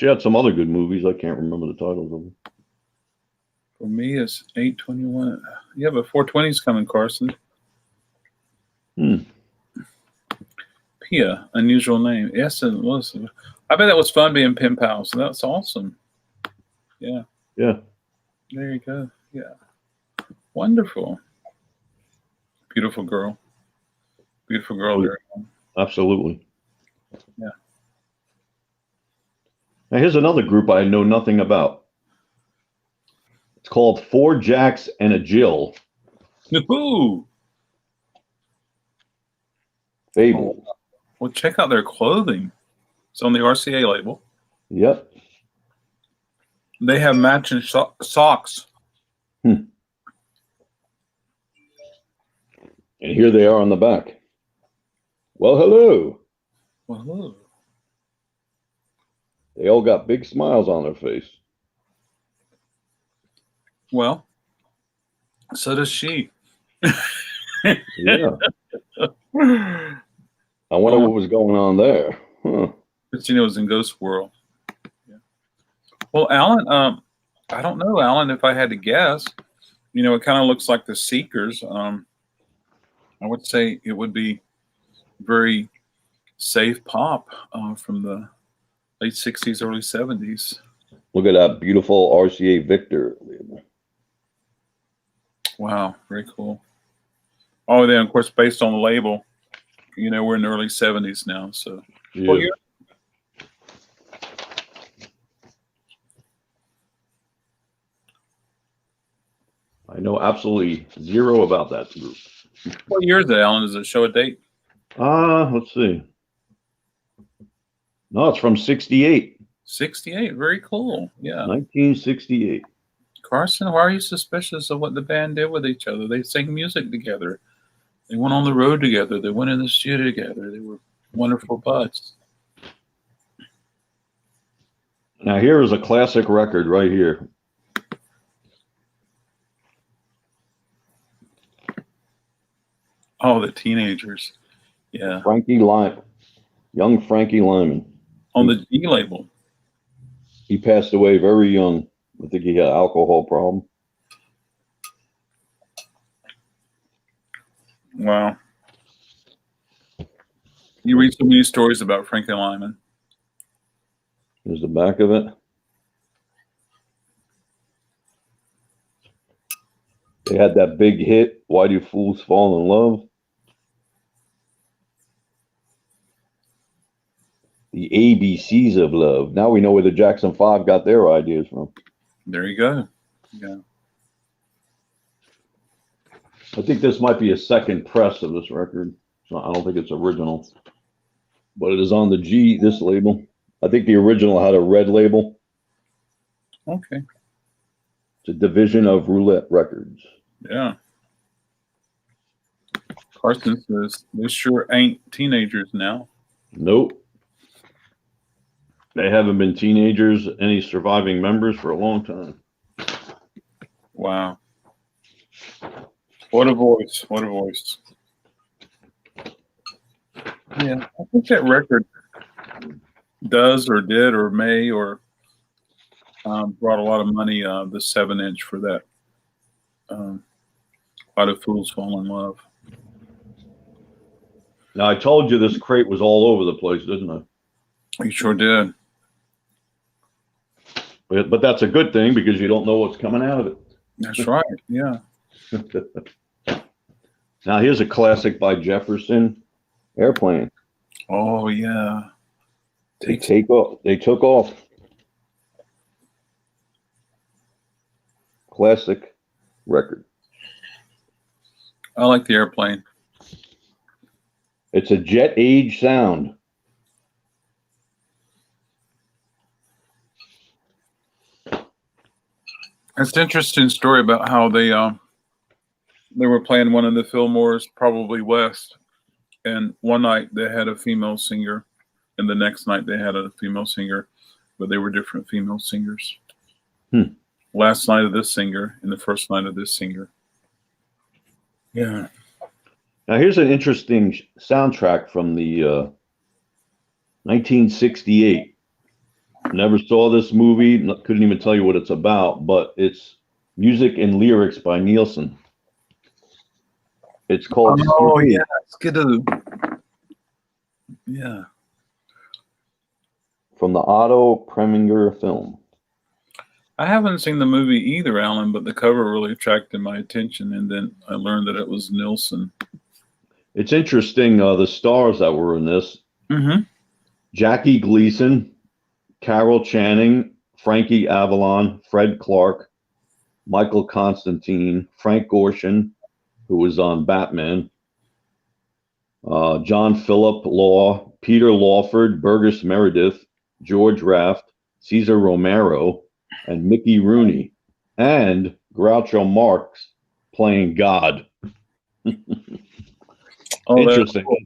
had some other good movies. I can't remember the titles of them. For me, it's 8:21. Yeah, but 420's coming, Carson. Pia, unusual name. Yes, and listen, I bet that was fun being pen pals. That's awesome. Yeah. Yeah. There you go. Yeah. Wonderful. Beautiful girl. Beautiful girl there. Absolutely. Yeah. Now here's another group I know nothing about. It's called Four Jacks and a Jill. Ooh. Fable. Oh, well, check out their clothing. It's on the RCA label. Yep. They have matching socks. And here they are on the back. Well, hello. Well, hello. They all got big smiles on their face. Well, so does she. Yeah. I wonder what was going on there. Huh. Christina was in Ghost World. Yeah. Well, Allan, I don't know, Allan, if I had to guess, it kind of looks like the Seekers. I would say it would be very safe pop from the late 60s, early 70s. Look at that beautiful RCA Victor label. Wow, very cool. Oh, then, of course, based on the label, we're in the early 70s now. So, Yeah. I know absolutely zero about that group. What year is it, Allan? Does it show a date? Let's see. No, it's from 68. 68. Very cool. Yeah. 1968. Carson, why are you suspicious of what the band did with each other? They sang music together. They went on the road together. They went in the studio together. They were wonderful buds. Now here is a classic record right here. Oh, the Teenagers. Yeah. Young Frankie Lyman. On the G label. He passed away very young. I think he had an alcohol problem. Wow. You read so many stories about Frankie Lyman. Here's the back of it. They had that big hit, Why Do Fools Fall in Love? The ABCs of Love. Now we know where the Jackson 5 got their ideas from. There you go. Yeah. I think this might be a second press of this record. So I don't think it's original. But it is on the G, this label. I think the original had a red label. Okay. It's a division of Roulette Records. Yeah. Carson says they sure ain't teenagers now. Nope. They haven't been teenagers, any surviving members, for a long time. Wow. What a voice. What a voice. Yeah. I think that record does or did or may or brought a lot of money, the 7-inch for that. Why Do Fools Fall in Love? Now, I told you this crate was all over the place, didn't I? You sure did. But that's a good thing because you don't know what's coming out of it. That's right. Yeah. Now, here's a classic by Jefferson, Airplane. Oh, yeah. They took off. Classic record. I like the Airplane. It's a jet age sound. It's an interesting story about how they were playing one of the Fillmores, probably West, and one night they had a female singer, and the next night they had a female singer, but they were different female singers. Last night of this singer and the first night of this singer. Yeah. Now here's an interesting soundtrack from the 1968. Never saw this movie, couldn't even tell you what it's about, but it's music and lyrics by Nielsen. It's called yeah, Skidoo. Yeah. From the Otto Preminger film. I haven't seen the movie either, Alan, but the cover really attracted my attention, and then I learned that it was Nilsson. It's interesting, the stars that were in this. Mm-hmm. Jackie Gleason, Carol Channing, Frankie Avalon, Fred Clark, Michael Constantine, Frank Gorshin, who was on Batman, John Philip Law, Peter Lawford, Burgess Meredith, George Raft, Cesar Romero, and Mickey Rooney, and Groucho Marx playing God. Interesting. Cool.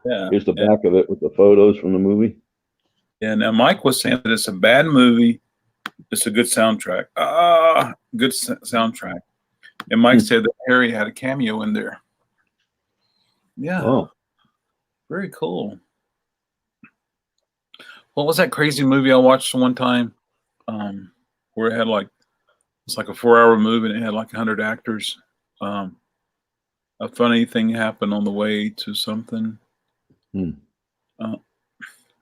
Yeah. Here's the back of it with the photos from the movie. Yeah. Now, Mike was saying that it's a bad movie. It's a good soundtrack. Good soundtrack. And Mike said that Harry had a cameo in there. Yeah. Oh. Very cool. What was that crazy movie I watched one time? Where it had it's like a 4-hour movie and it had like 100 actors. A funny thing happened on the way to something. It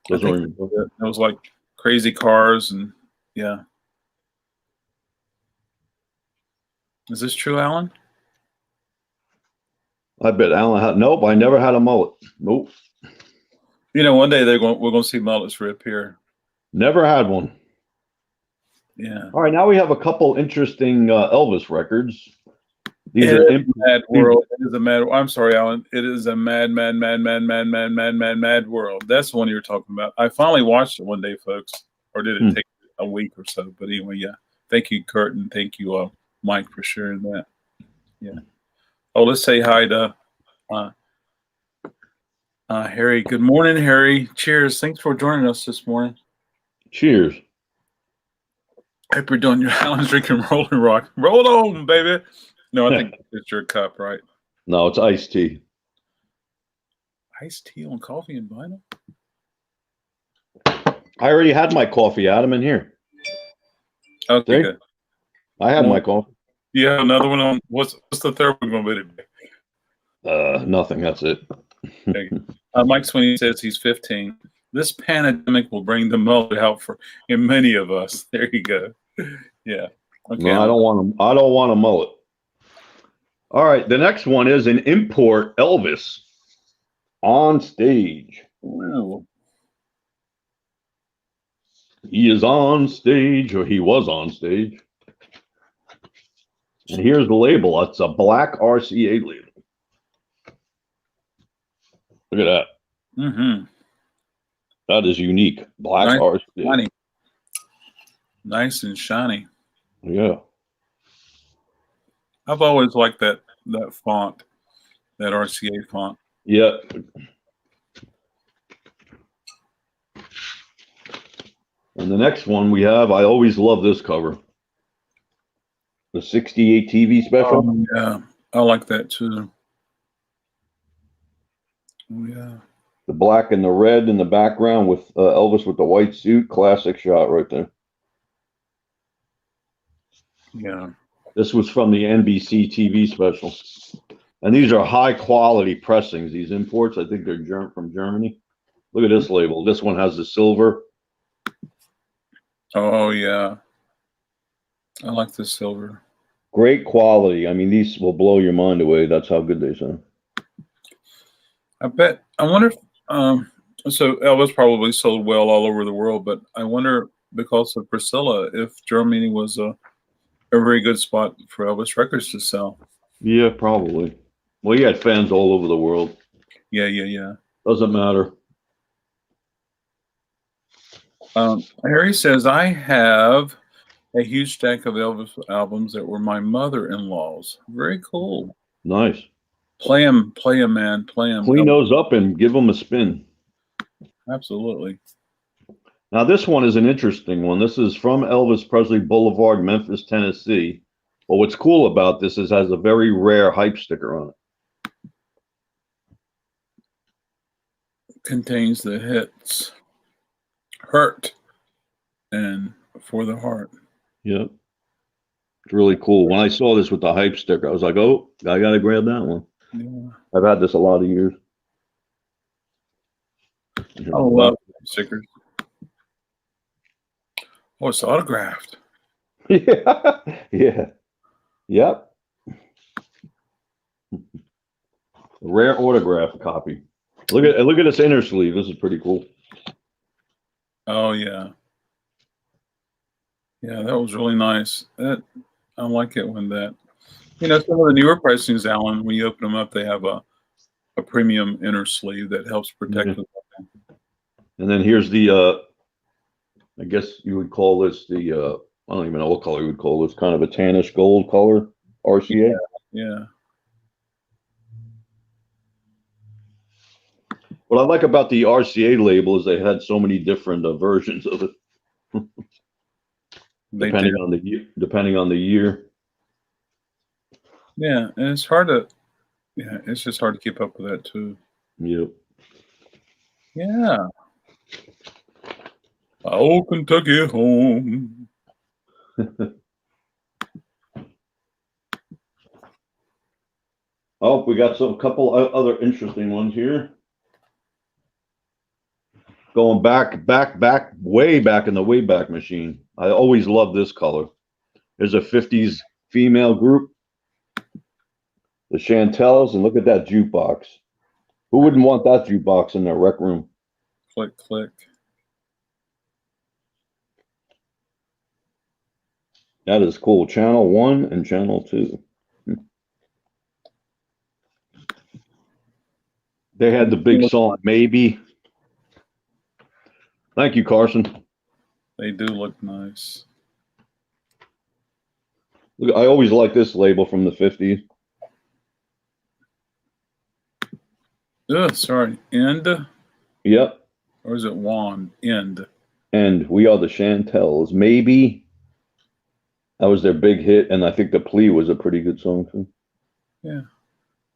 was like crazy cars and yeah. Is this true, Alan? I bet Alan had. Nope, I never had a mullet. Nope. You know, one day we're going to see mullets reappear. Never had one. Yeah. All right, now we have a couple interesting Elvis records. These are mad world. It is a mad. I'm sorry, Alan. It is a mad world. That's the one you were talking about. I finally watched it one day, folks. Or did it take a week or so? But anyway, yeah. Thank you, Kurt, and thank you, Mike, for sharing that. Yeah. Oh, let's say hi to Harry. Good morning, Harry. Cheers. Thanks for joining us this morning. Cheers. Hope you're doing your Alan's drinking Rolling Rock. Roll on, baby. No, I think it's your cup, right? No, it's iced tea. Iced tea on coffee and vinyl? I already had my coffee, Adam, in here. Okay, good. I had my coffee. You have another one on. What's the third one going to be? Nothing. That's it. Mike Sweeney says he's 15. This pandemic will bring the mullet out in many of us. There you go. Yeah. Okay. No, I don't want a mullet. All right. The next one is an import Elvis on stage. Wow. He is on stage, or he was on stage. And here's the label. It's a black RCA label. Look at that. Mm-hmm. That is unique. Black RCA. Shiny. Nice and shiny. Yeah. I've always liked that font, that RCA font. Yeah. And the next one we have, I always love this cover. The 68 TV special. Oh, yeah. I like that too. Oh, yeah. The black and the red in the background with Elvis with the white suit. Classic shot right there. Yeah. This was from the NBC TV special. And these are high quality pressings. These imports, I think they're from Germany. Look at this label. This one has the silver. Oh, yeah. I like the silver. Great quality. I mean, these will blow your mind away. That's how good they sound. I wonder if, so Elvis probably sold well all over the world, but I wonder, because of Priscilla, if Germany was a very good spot for Elvis records to sell. Yeah, probably. Well, he had fans all over the world. Yeah. Doesn't matter. Harry says, I have a huge stack of Elvis albums that were my mother-in-law's. Very cool. Nice. Play them, man. Play them. Clean those up and give them a spin. Absolutely. Now, this one is an interesting one. This is from Elvis Presley Boulevard, Memphis, Tennessee. But what's cool about this is it has a very rare hype sticker on it. Contains the hits Hurt and For the Heart. Yep. It's really cool. When I saw this with the hype sticker, I was like, oh, I got to grab that one. Yeah. I've had this a lot of years. I love stickers. Oh, it's autographed. Yeah, yeah, yep. Rare autograph copy. Look at this inner sleeve. This is pretty cool. Oh yeah, yeah, that was really nice. I like it when that. Some of the newer pricings, Alan, when you open them up, they have a premium inner sleeve that helps protect them. And then here's the, I guess you would call this the, I don't even know what color you would call this, kind of a tannish gold color RCA. Yeah. What I like about the RCA label is they had so many different versions of it, depending on the year. Yeah, and it's hard to, it's just hard to keep up with that too. Yep. Yeah. Oh, Kentucky home. Oh, we got a couple other interesting ones here. Going back, way back in the Wayback Machine. I always loved this color. There's a 50s female group, the Chantels, and look at that jukebox. Who wouldn't want that jukebox in their rec room? Click, click. That is cool. Channel 1 and Channel 2. They had the big song, Maybe. Thank you, Carson. They do look nice. Look, I always like this label from the 50s. Sorry. End? Yep. Or is it wand? End. And We Are the Chantels. Maybe. That was their big hit, and I think The Plea was a pretty good song too. Yeah.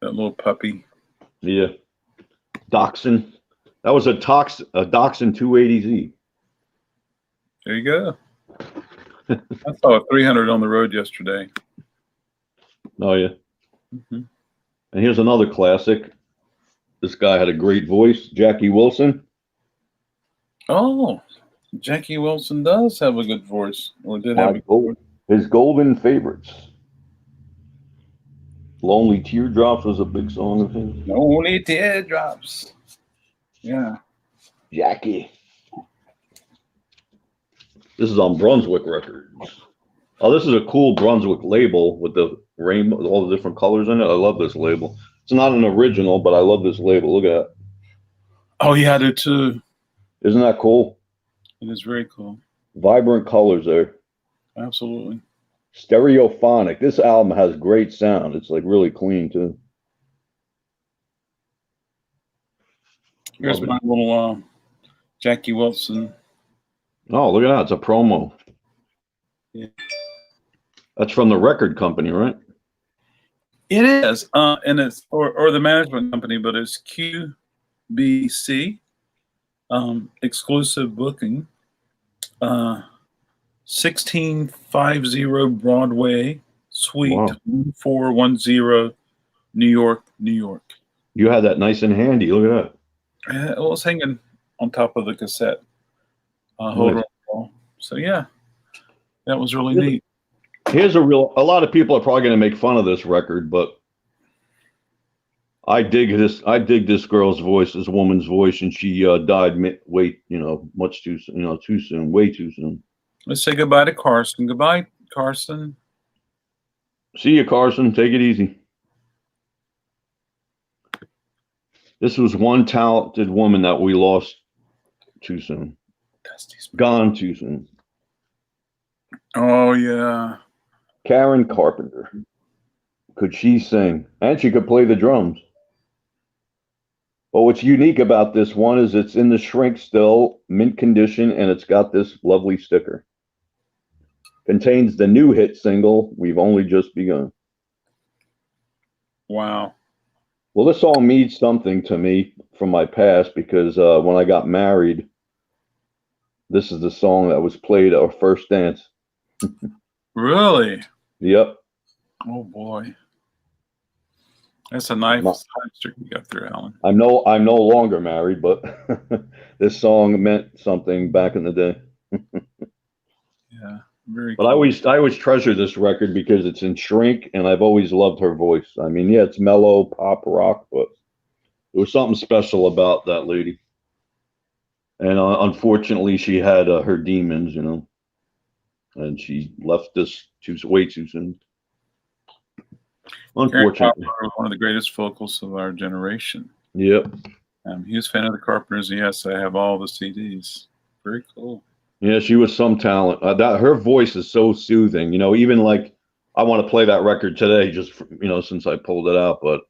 That little puppy. Yeah. Dachshund. That was a Dachshund 280Z. There you go. I saw a 300 on the road yesterday. Oh, yeah. Mm-hmm. And here's another classic. This guy had a great voice, Jackie Wilson. Oh, Jackie Wilson does have a good voice, or did have a good voice. His golden favorites. Lonely Teardrops was a big song of his. Lonely Teardrops. Yeah. Jackie. This is on Brunswick Records. Oh, this is a cool Brunswick label with the rainbow, all the different colors in it. I love this label. It's not an original, but I love this label. Look at that. Oh, yeah, I do too. Isn't that cool? It is very cool. Vibrant colors there. Absolutely. Stereophonic. This album has great sound. It's like really clean too. Here's my little Jackie Wilson. Oh, look at that. It's a promo. Yeah. That's from the record company, right? It is. And it's or the management company, but it's QBC. Exclusive booking. 1650 Broadway, Suite 410, New York, New York. You had that nice and handy. Look at that. Well, it's hanging on top of the cassette holder. So yeah, that was really neat. Here's a lot of people are probably going to make fun of this record, but I dig this. I dig this girl's voice, this woman's voice, and she died way too soon, way too soon. Let's say goodbye to Carson. Goodbye, Carson. See you, Carson. Take it easy. This was one talented woman that we lost too soon. Gone too soon. Oh, yeah. Karen Carpenter. Could she sing? And she could play the drums. But what's unique about this one is it's in the shrink still, mint condition, and it's got this lovely sticker. Contains the new hit single, We've Only Just Begun. Wow. Well, this song means something to me from my past because when I got married, this is the song that was played at our first dance. Really? Yep. Oh, boy. That's a nice streak you got there, Alan. I'm no longer married, but this song meant something back in the day. Yeah. But cool. I always treasure this record because it's in shrink, and I've always loved her voice. I mean, yeah, it's mellow pop rock, but there was something special about that lady. And unfortunately, she had her demons, you know, and she left us way too soon. Unfortunately, one of the greatest vocals of our generation. Yep. He was a fan of the Carpenters. Yes, I have all the CDs. Very cool. Yeah, she was some talent. Her voice is so soothing. You know, even like I want to play that record today, just for, you know, since I pulled it out. But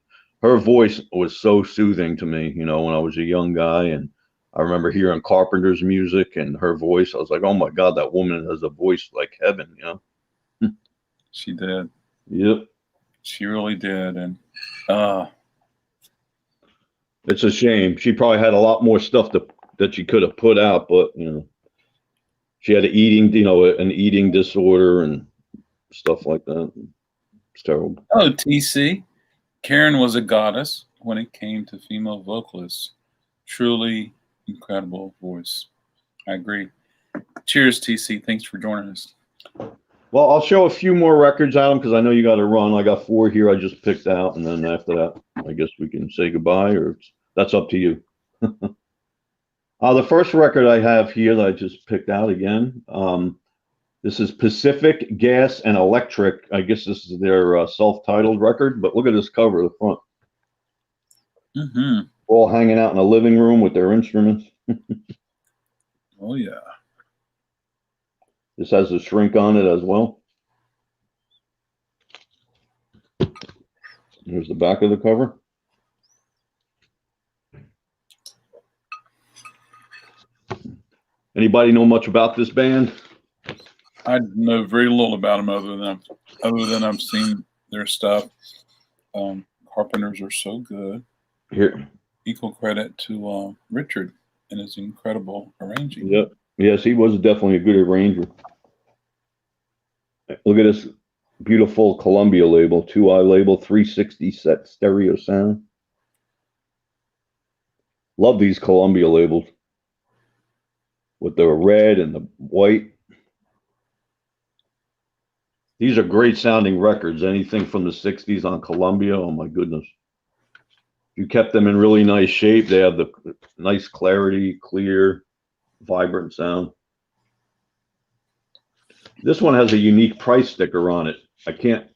her voice was so soothing to me. You know, when I was a young guy, and I remember hearing Carpenters music and her voice. I was like, oh my God, that woman has a voice like heaven. You know. She did. Yep. She really did, and it's a shame. She probably had a lot more stuff that she could have put out, but you know. She had an eating disorder and stuff like that. It's terrible. Oh, TC. Karen was a goddess when it came to female vocalists. Truly incredible voice. I agree. Cheers, TC. Thanks for joining us. Well, I'll show a few more records, Adam, because I know you got to run. I got 4 here I just picked out, and then after that, I guess we can say goodbye, or that's up to you. The first record I have here that I just picked out again, this is Pacific Gas and Electric. I guess this is their self-titled record, but look at this cover at the front. Mm-hmm. All hanging out in a living room with their instruments. Oh, yeah. This has a shrink on it as well. Here's the back of the cover. Anybody know much about this band? I know very little about them other than I've seen their stuff. Carpenters are so good. Here, equal credit to Richard and his incredible arranging. Yep. Yes, he was definitely a good arranger. Look at this beautiful Columbia label, 2i label, 360 set stereo sound. Love these Columbia labels with the red and the white. These are great sounding records. Anything from the 60s on Columbia, oh my goodness. You kept them in really nice shape. They have the nice clarity, clear, vibrant sound. This one has a unique price sticker on it. I can't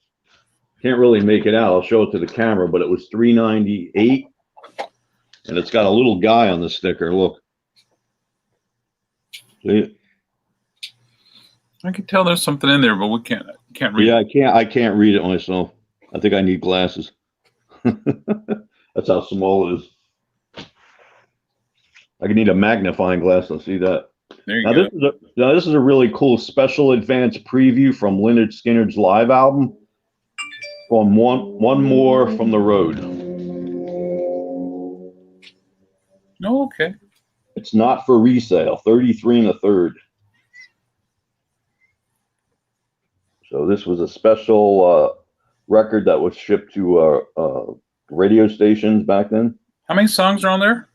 really make it out. I'll show it to the camera, but it was $3.98, and it's got a little guy on the sticker. Look. See it? I can tell there's something in there, but we can't read it. Yeah, I can't read it myself. I think I need glasses. That's how small it is. I could need a magnifying glass to see that. There you go. This is a really cool special advance preview from Lynyrd Skynyrd's live album. From one More from the Road. Oh, okay. It's not for resale. 33 1/3. So this was a special record that was shipped to radio stations back then. How many songs are on there?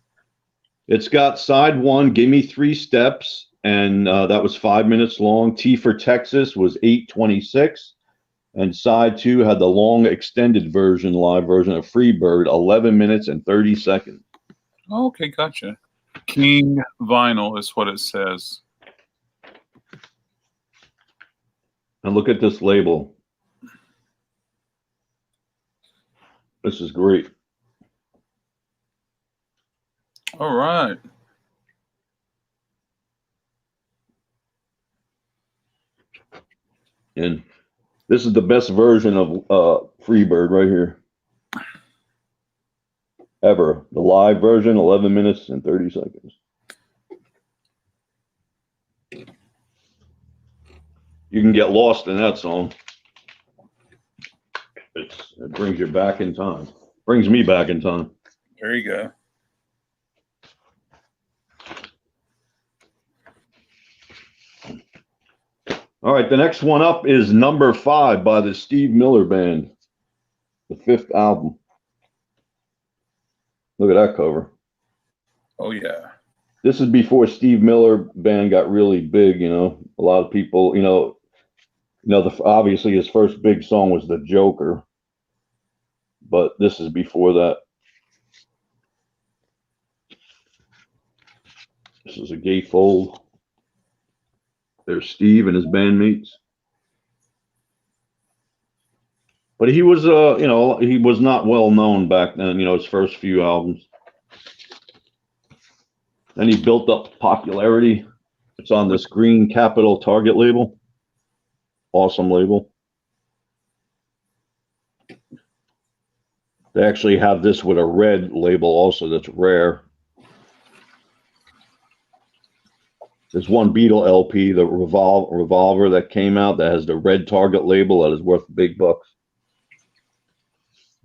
It's got side 1, Give Me 3 Steps, and that was 5 minutes long. T for Texas was 8:26, and side 2 had the long extended version, live version of Freebird, 11 minutes and 30 seconds. Oh, okay, gotcha. King Vinyl is what it says. And look at this label. This is great. All right. And this is the best version of Freebird right here. Ever. The live version, 11 minutes and 30 seconds. You can get lost in that song. It brings you back in time. Brings me back in time. There you go. All right, the next one up is number 5 by the Steve Miller Band, the 5th album. Look at that cover. Oh, yeah. This is before Steve Miller Band got really big, you know. A lot of people, you know, Obviously his first big song was The Joker, but this is before that. This is a gatefold. There's Steve and his bandmates. But he was, he was not well known back then, his first few albums. Then he built up popularity. It's on this green Capital Target label. Awesome label. They actually have this with a red label also that's rare. There's one Beatle LP, the Revolver that came out that has the red Target label that is worth big bucks.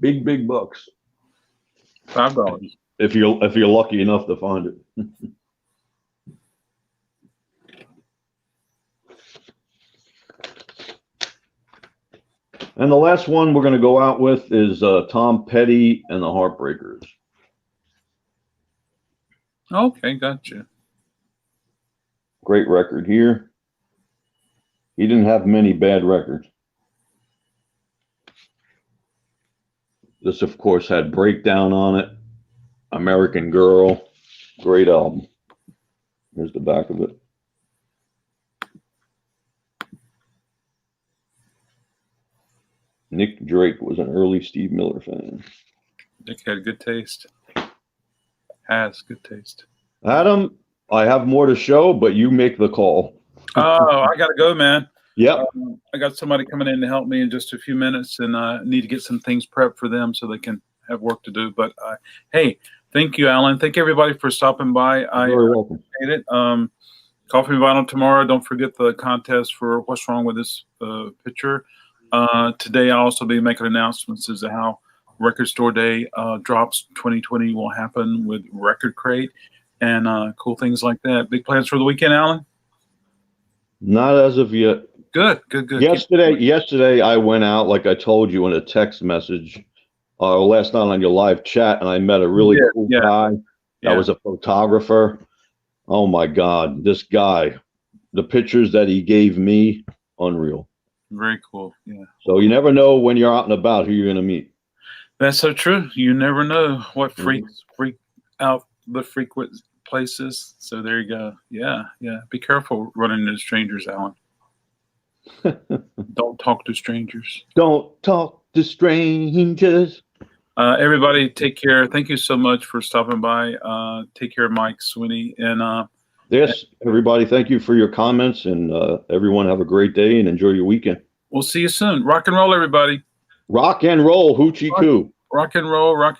Big bucks. $5. If you're lucky enough to find it. And the last one we're going to go out with is Tom Petty and the Heartbreakers. Okay, gotcha. Great record here. He didn't have many bad records. This, of course, had Breakdown on it. American Girl. Great album. Here's the back of it. Nick Drake was an early Steve Miller fan. Nick had good taste. Has good taste. Adam, I have more to show, but you make the call. Oh, I got to go, man. Yep. I got somebody coming in to help me in just a few minutes, and I need to get some things prepped for them so they can have work to do. But hey, thank you, Allan. Thank everybody for stopping by. You're welcome. Appreciate it. Coffee Vinyl tomorrow. Don't forget the contest for What's Wrong with This Picture. Today I'll also be making announcements as to how Record Store Day drops 2020 will happen with RecordKrate and cool things like that. Big plans for the weekend, Allan? Not as of yet. Good. Yesterday I went out, like I told you in a text message, last night on your live chat, and I met a really cool guy that was a photographer. Oh my God, this guy, the pictures that he gave me, unreal. Very cool. Yeah. So you never know when you're out and about who you're going to meet. That's so true. You never know what freaks freak out the frequent places. So there you go. Yeah. Be careful running into strangers, Allan. Don't talk to strangers. Don't talk to strangers. Everybody, take care. Thank you so much for stopping by. Take care, Mike Sweeney. And yes, everybody, thank you for your comments, and everyone have a great day and enjoy your weekend. We'll see you soon. Rock and roll, everybody. Rock and roll, hoochie coo. Rock and roll, rock.